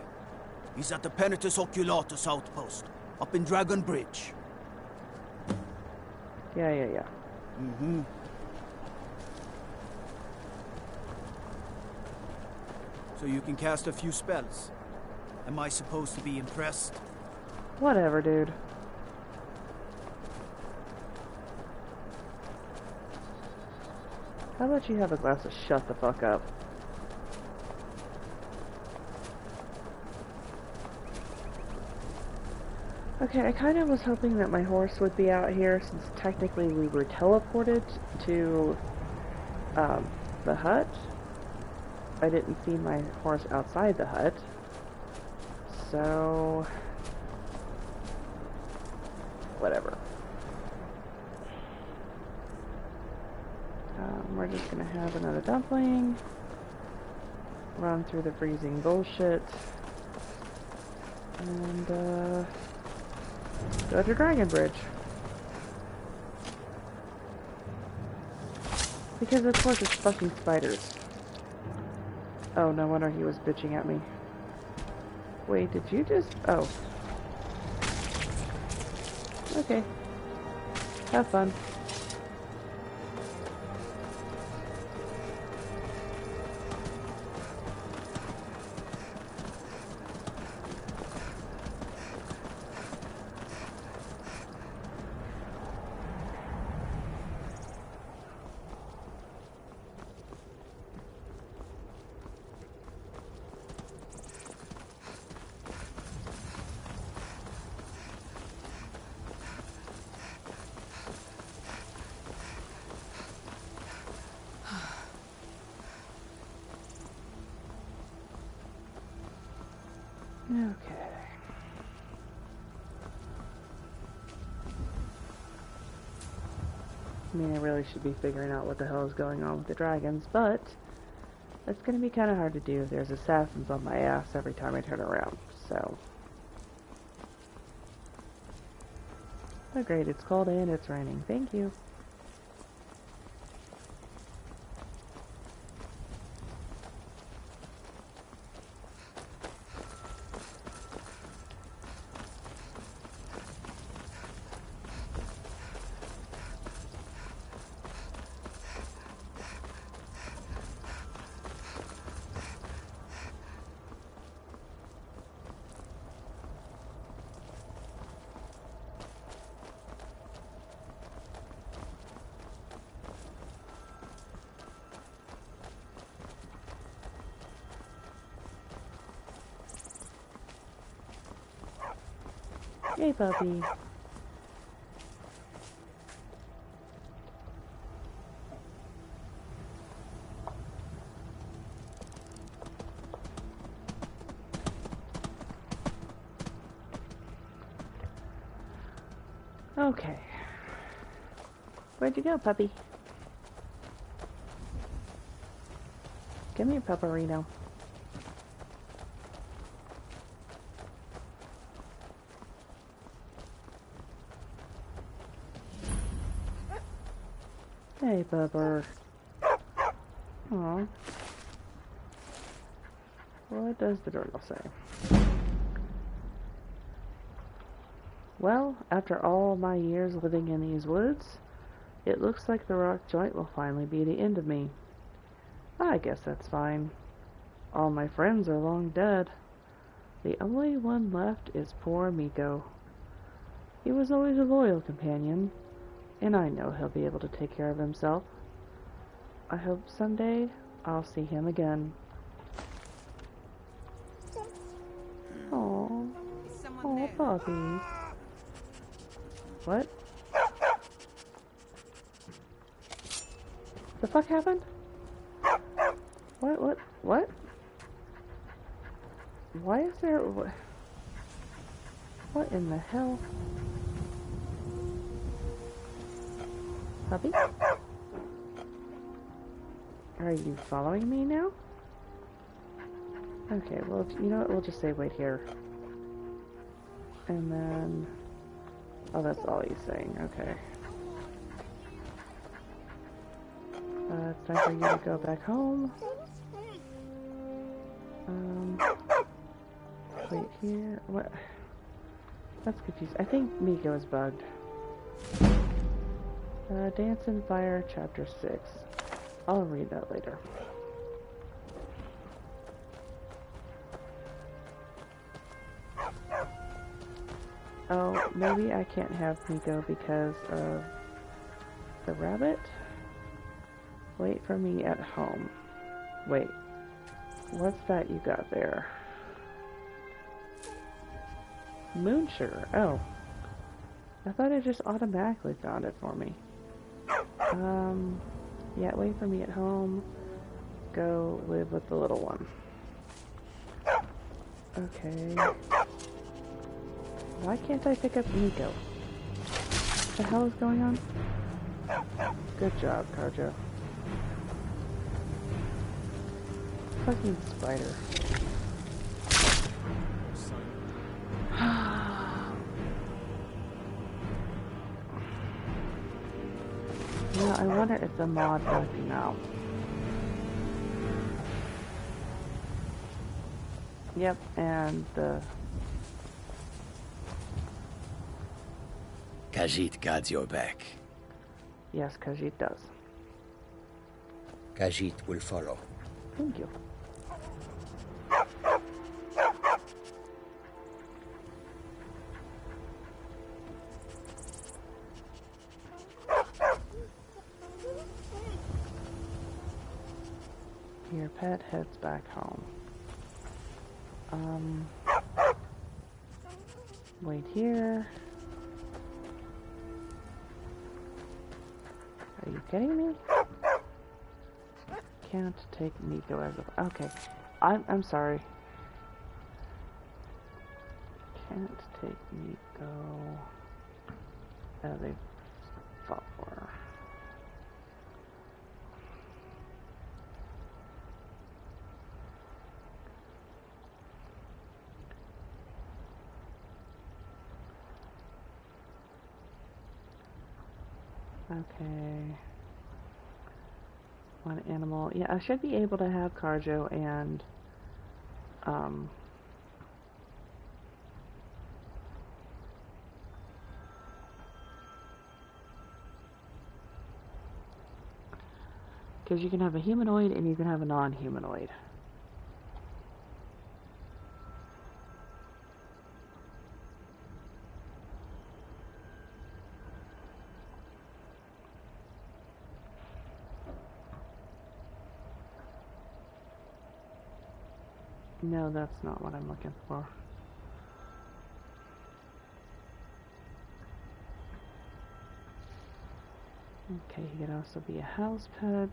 He's at the Penitus Oculatus outpost, up in Dragon Bridge. Yeah. Mm-hmm. So you can cast a few spells. Am I supposed to be impressed? Whatever, dude. How about you have a glass of shut the fuck up? Okay, I kind of was hoping that my horse would be out here, since technically we were teleported to the hut. I didn't see my horse outside the hut. So... whatever. We're just gonna have another dumpling. Run through the freezing bullshit. And, go to Dragon Bridge. Because of course it's fucking spiders. Oh, no wonder he was bitching at me. Wait, did you just... oh. Okay. Have fun. Okay. I mean, I really should be figuring out what the hell is going on with the dragons, but that's going to be kind of hard to do. There's assassins on my ass every time I turn around, so. Oh great, it's cold and it's raining. Thank you. Hey, puppy. Okay. Where'd you go, puppy? Come here, Pupperino. Hey, Bubber. Aw. What does the journal say? Well, after all my years living in these woods, it looks like the rock joint will finally be the end of me. I guess that's fine. All my friends are long dead. The only one left is poor Miko. He was always a loyal companion, and I know he'll be able to take care of himself. I hope someday I'll see him again. Aww. Aw, Bobby. What? The fuck happened? What? Why is there... What in the hell? Puppy? Are you following me now? Okay, well, you know what? We'll just say wait here. And then... Oh, that's all he's saying. Okay. It's time for you to go back home. Wait here. What? That's confusing. I think Miko is bugged. Dance and Fire, Chapter 6. I'll read that later. Oh, maybe I can't have Miko because of the rabbit? Wait for me at home. Wait. What's that you got there? Moon sugar. Oh. I thought it just automatically found it for me. Yeah, wait for me at home. Go live with the little one. Okay. Why can't I pick up Nico? What the hell is going on? Good job, Carjo. Fucking spider. Yeah, I wonder if the mod knocked him out. Yep, and the... Khajiit guards your back. Yes, Khajiit does. Khajiit will follow. Thank you. Your pet heads back home. Wait here. Are you kidding me? Can't take Nico as a... Okay. I'm sorry. Can't take Nico as a follower. Okay. One animal. Yeah, I should be able to have Carjo and because you can have a humanoid and you can have a non-humanoid. No, that's not what I'm looking for. Okay, he can also be a house pet.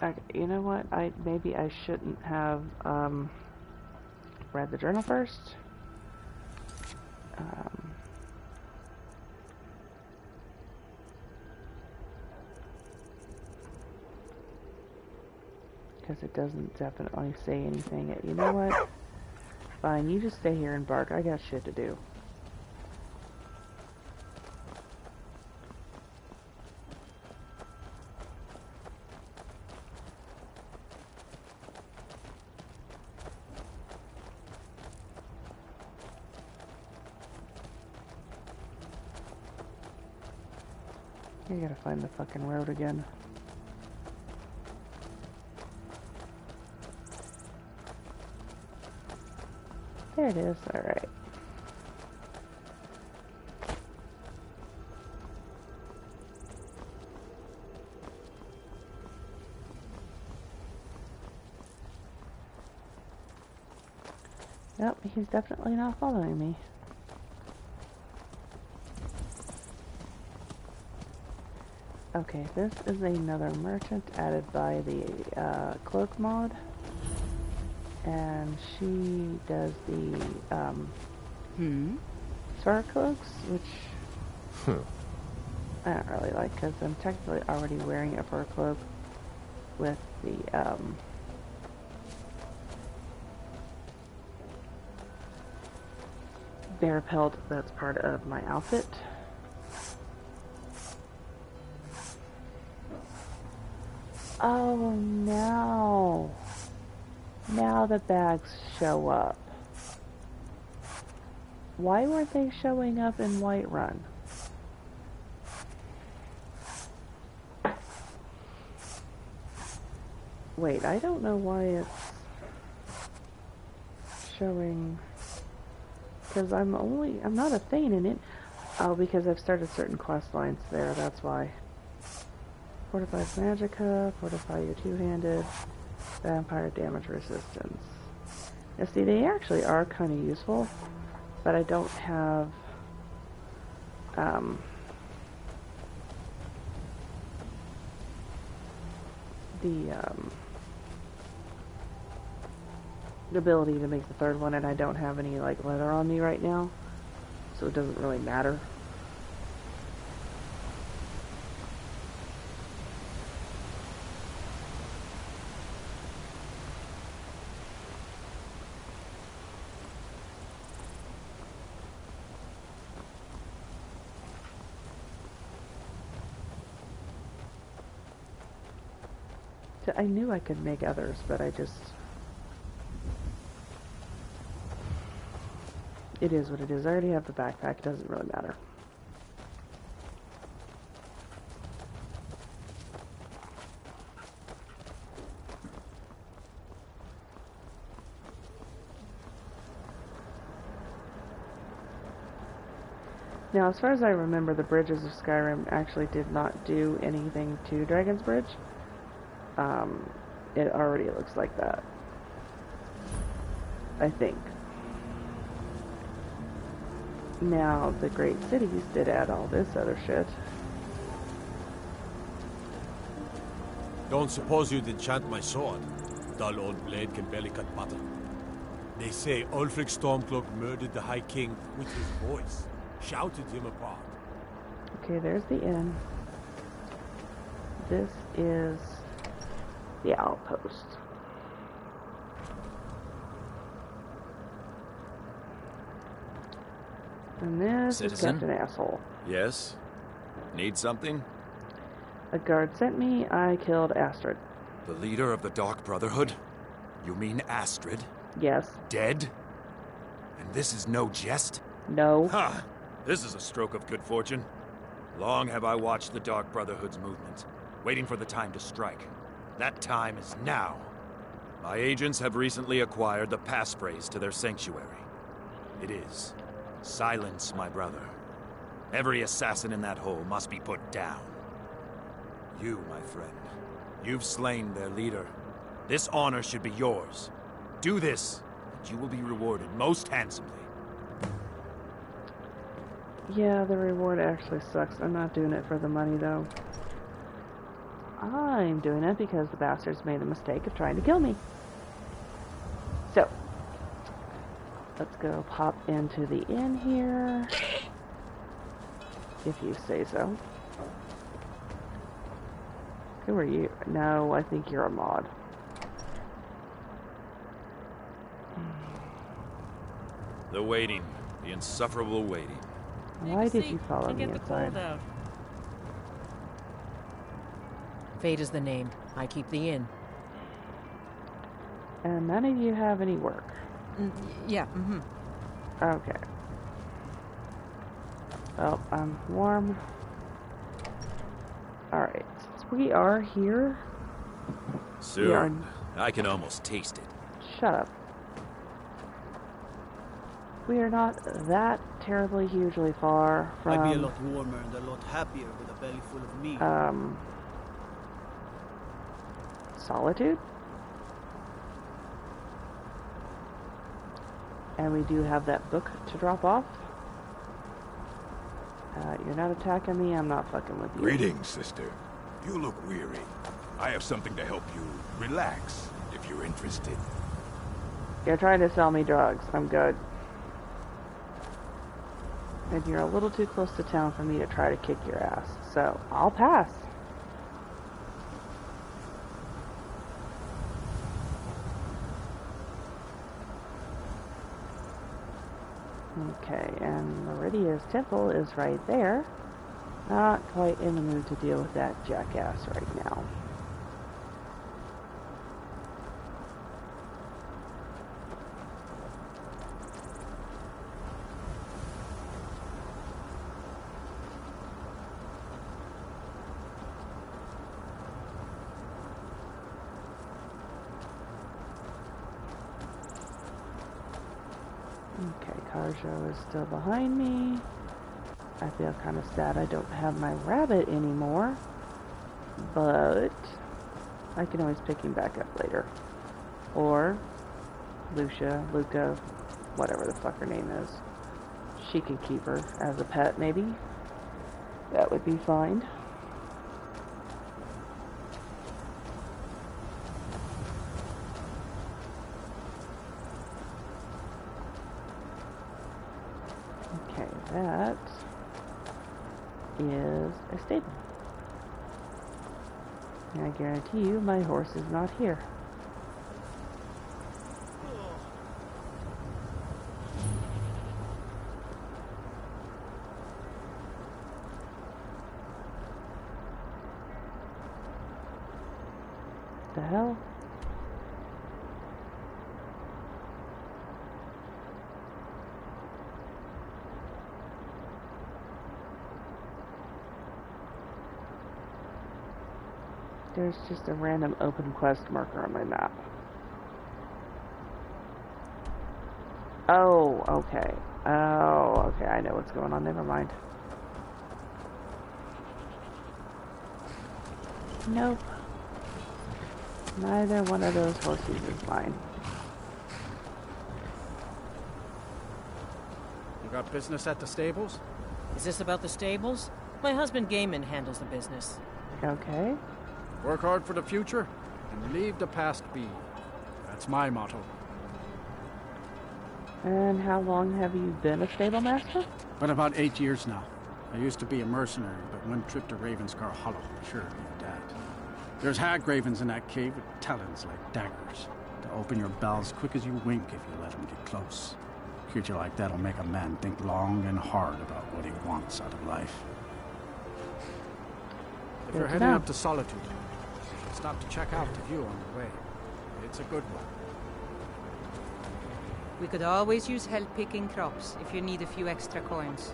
Okay, you know what? Maybe I shouldn't have read the journal first. because it doesn't definitely say anything. You know what? Fine, you just stay here and bark. I got shit to do. I gotta find the fucking road again. There it is. Alright. Yep, he's definitely not following me. Okay, this is another merchant added by the cloak mod, and she does the sword cloaks, which I don't really like because I'm technically already wearing a fur cloak with the bear pelt that's part of my outfit. Oh, now the bags show up. Why weren't they showing up in Whiterun? Wait, I don't know why it's showing, because I'm not a Thane in it. Oh, because I've started certain quest lines there, that's why. Fortifies Magicka, fortify your two-handed, vampire damage resistance. Now see, they actually are kind of useful, but I don't have the ability to make the third one, and I don't have any like leather on me right now, so it doesn't really matter. I knew I could make others, but it is what it is. I already have the backpack, it doesn't really matter. Now, as far as I remember, the bridges of Skyrim actually did not do anything to Dragon's Bridge. It already looks like that, I think. Now, the great cities did add all this other shit. Don't suppose you'd enchant my sword. Dull old blade can barely cut butter. They say Ulfric Stormcloak murdered the High King with his voice, shouted him apart. Okay, there's the inn. This is the outpost. And this is Captain Asshole. Yes? Need something? A guard sent me, I killed Astrid. The leader of the Dark Brotherhood? You mean Astrid? Yes. Dead? And this is no jest? No. Ha! This is a stroke of good fortune. Long have I watched the Dark Brotherhood's movement, waiting for the time to strike. That time is now. My agents have recently acquired the passphrase to their sanctuary. It is, silence my brother. Every assassin in that hole must be put down. You, my friend, you've slain their leader. This honor should be yours. Do this, and you will be rewarded most handsomely. Yeah, the reward actually sucks. I'm not doing it for the money, though. I'm doing it because the bastards made the mistake of trying to kill me. So, let's go pop into the inn here. If you say so. Who are you? No, I think you're a mod. The waiting. The insufferable waiting. Why did you follow me inside? Fate is the name. I keep the inn. And none of you have any work. Yeah, Okay. Well, I'm warm. Alright, since we are here... Soon. I can almost taste it. Shut up. We are not that terribly hugely far from... I'd be a lot warmer and a lot happier with a belly full of meat. Solitude? And we do have that book to drop off. You're not attacking me, I'm not fucking with you. Greetings, sister. You look weary. I have something to help you relax, if you're interested. You're trying to sell me drugs. I'm good. And you're a little too close to town for me to try to kick your ass. So, I'll pass. Okay, and Meridia's temple is right there. Not quite in the mood to deal with that jackass right now. Okay, Karjo is still behind me. I feel kind of sad I don't have my rabbit anymore, but I can always pick him back up later. Or Lucia, Luca, whatever the fuck her name is. She can keep her as a pet, maybe. That would be fine. Okay, that is a stable. And I guarantee you my horse is not here. The hell? There's just a random open quest marker on my map. Oh, okay. Oh, okay. I know what's going on. Never mind. Nope. Neither one of those horses is mine. You got business at the stables? Is this about the stables? My husband Gaiman handles the business. Okay. Work hard for the future and leave the past be. That's my motto. And how long have you been a stable master? Been about 8 years now. I used to be a mercenary, but one trip to Ravenscar Hollow assured me of that. There's hag ravens in that cave with talons like daggers to open your bowels quick as you wink if you let them get close. A creature like that'll make a man think long and hard about what he wants out of life. If you're heading up to Solitude, you should stop to check out the view on the way. It's a good one. We could always use help picking crops if you need a few extra coins.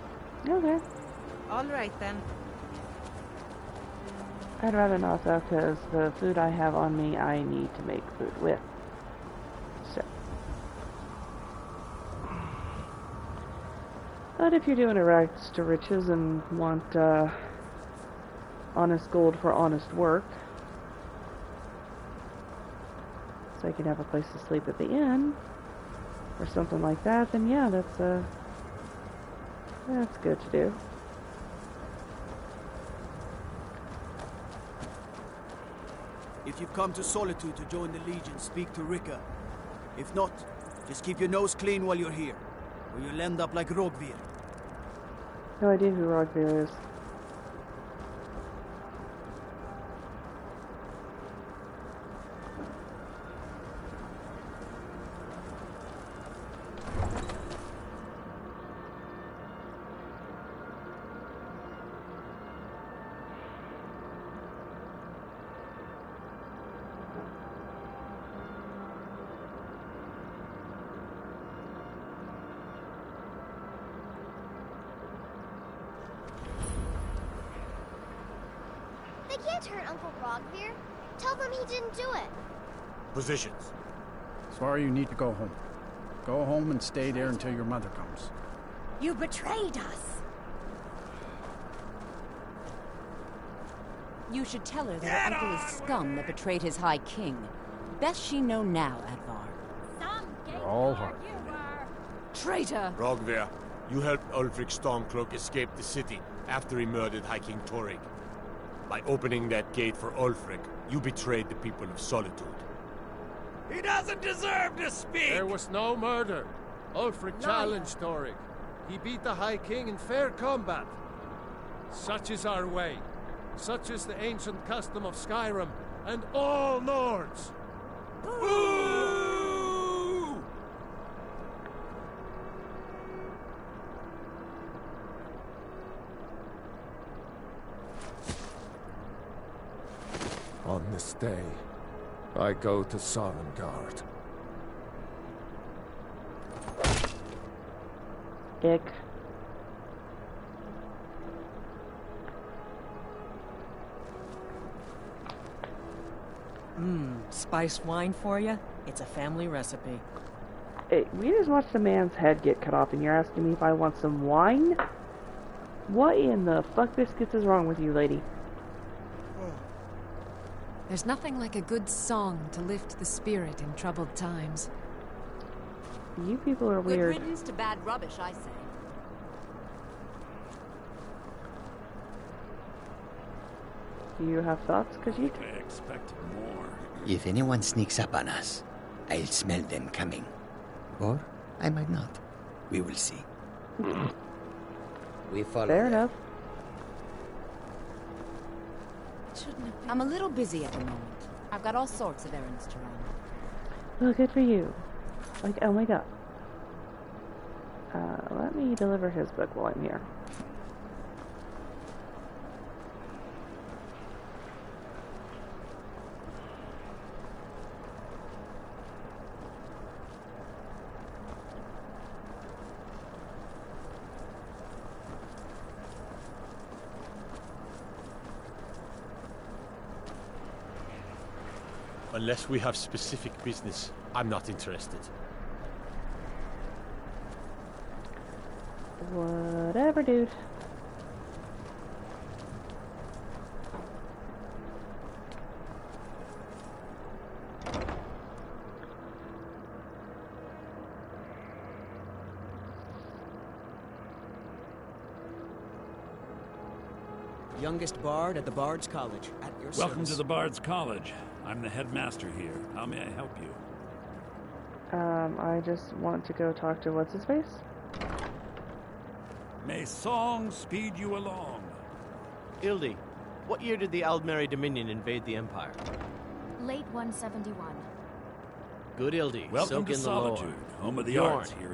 Okay. All right, then. I'd rather not, though, because the food I have on me, I need to make food with. So. But if you're doing a rags to riches and want honest gold for honest work, so you can have a place to sleep at the inn, or something like that, then yeah, that's good to do. If you've come to Solitude to join the Legion, speak to Rika. If not, just keep your nose clean while you're here, or you'll end up like Rogvir. No idea who Rogvir is. They can't hurt Uncle Rogvir. Tell them he didn't do it. Positions. Svar, you need to go home. Go home and stay there until your mother comes. You betrayed us. You should tell her that her uncle is scum that betrayed his High King. Best she know now, Advar. You're all heart. Traitor! Rogvir, you helped Ulfric Stormcloak escape the city after he murdered High King Torrig. By opening that gate for Ulfric, you betrayed the people of Solitude. He doesn't deserve to speak! There was no murder. Ulfric challenged Torrig. He beat the High King in fair combat. Such is our way. Such is the ancient custom of Skyrim and all Nords. Boo! On this day, I go to Sovngarde. Ick. Spiced wine for you? It's a family recipe. Hey, we just watched a man's head get cut off and you're asking me if I want some wine? What in the fuck biscuits is wrong with you, lady? There's nothing like a good song to lift the spirit in troubled times. You people are Good weird. riddance to bad rubbish, I say. Do you have thoughts, Khajiit? I expected more. If anyone sneaks up on us, I'll smell them coming. Or I might not. We will see. We follow. Fair enough. I'm a little busy at the moment. I've got all sorts of errands to run. Well, good for you. Like, oh my god. Let me deliver his book while I'm here. Unless we have specific business, I'm not interested. Whatever, dude. Youngest bard at the Bard's College, at your Welcome service. to the Bard's College. I'm the headmaster here. How may I help you? I just want to go talk to what's-his-face. May song speed you along. Ildi, what year did the Aldmeri Dominion invade the Empire? Late 171. Good Ildi, Welcome soak to in the lore. Solitude, home of the Bjorn, arts here.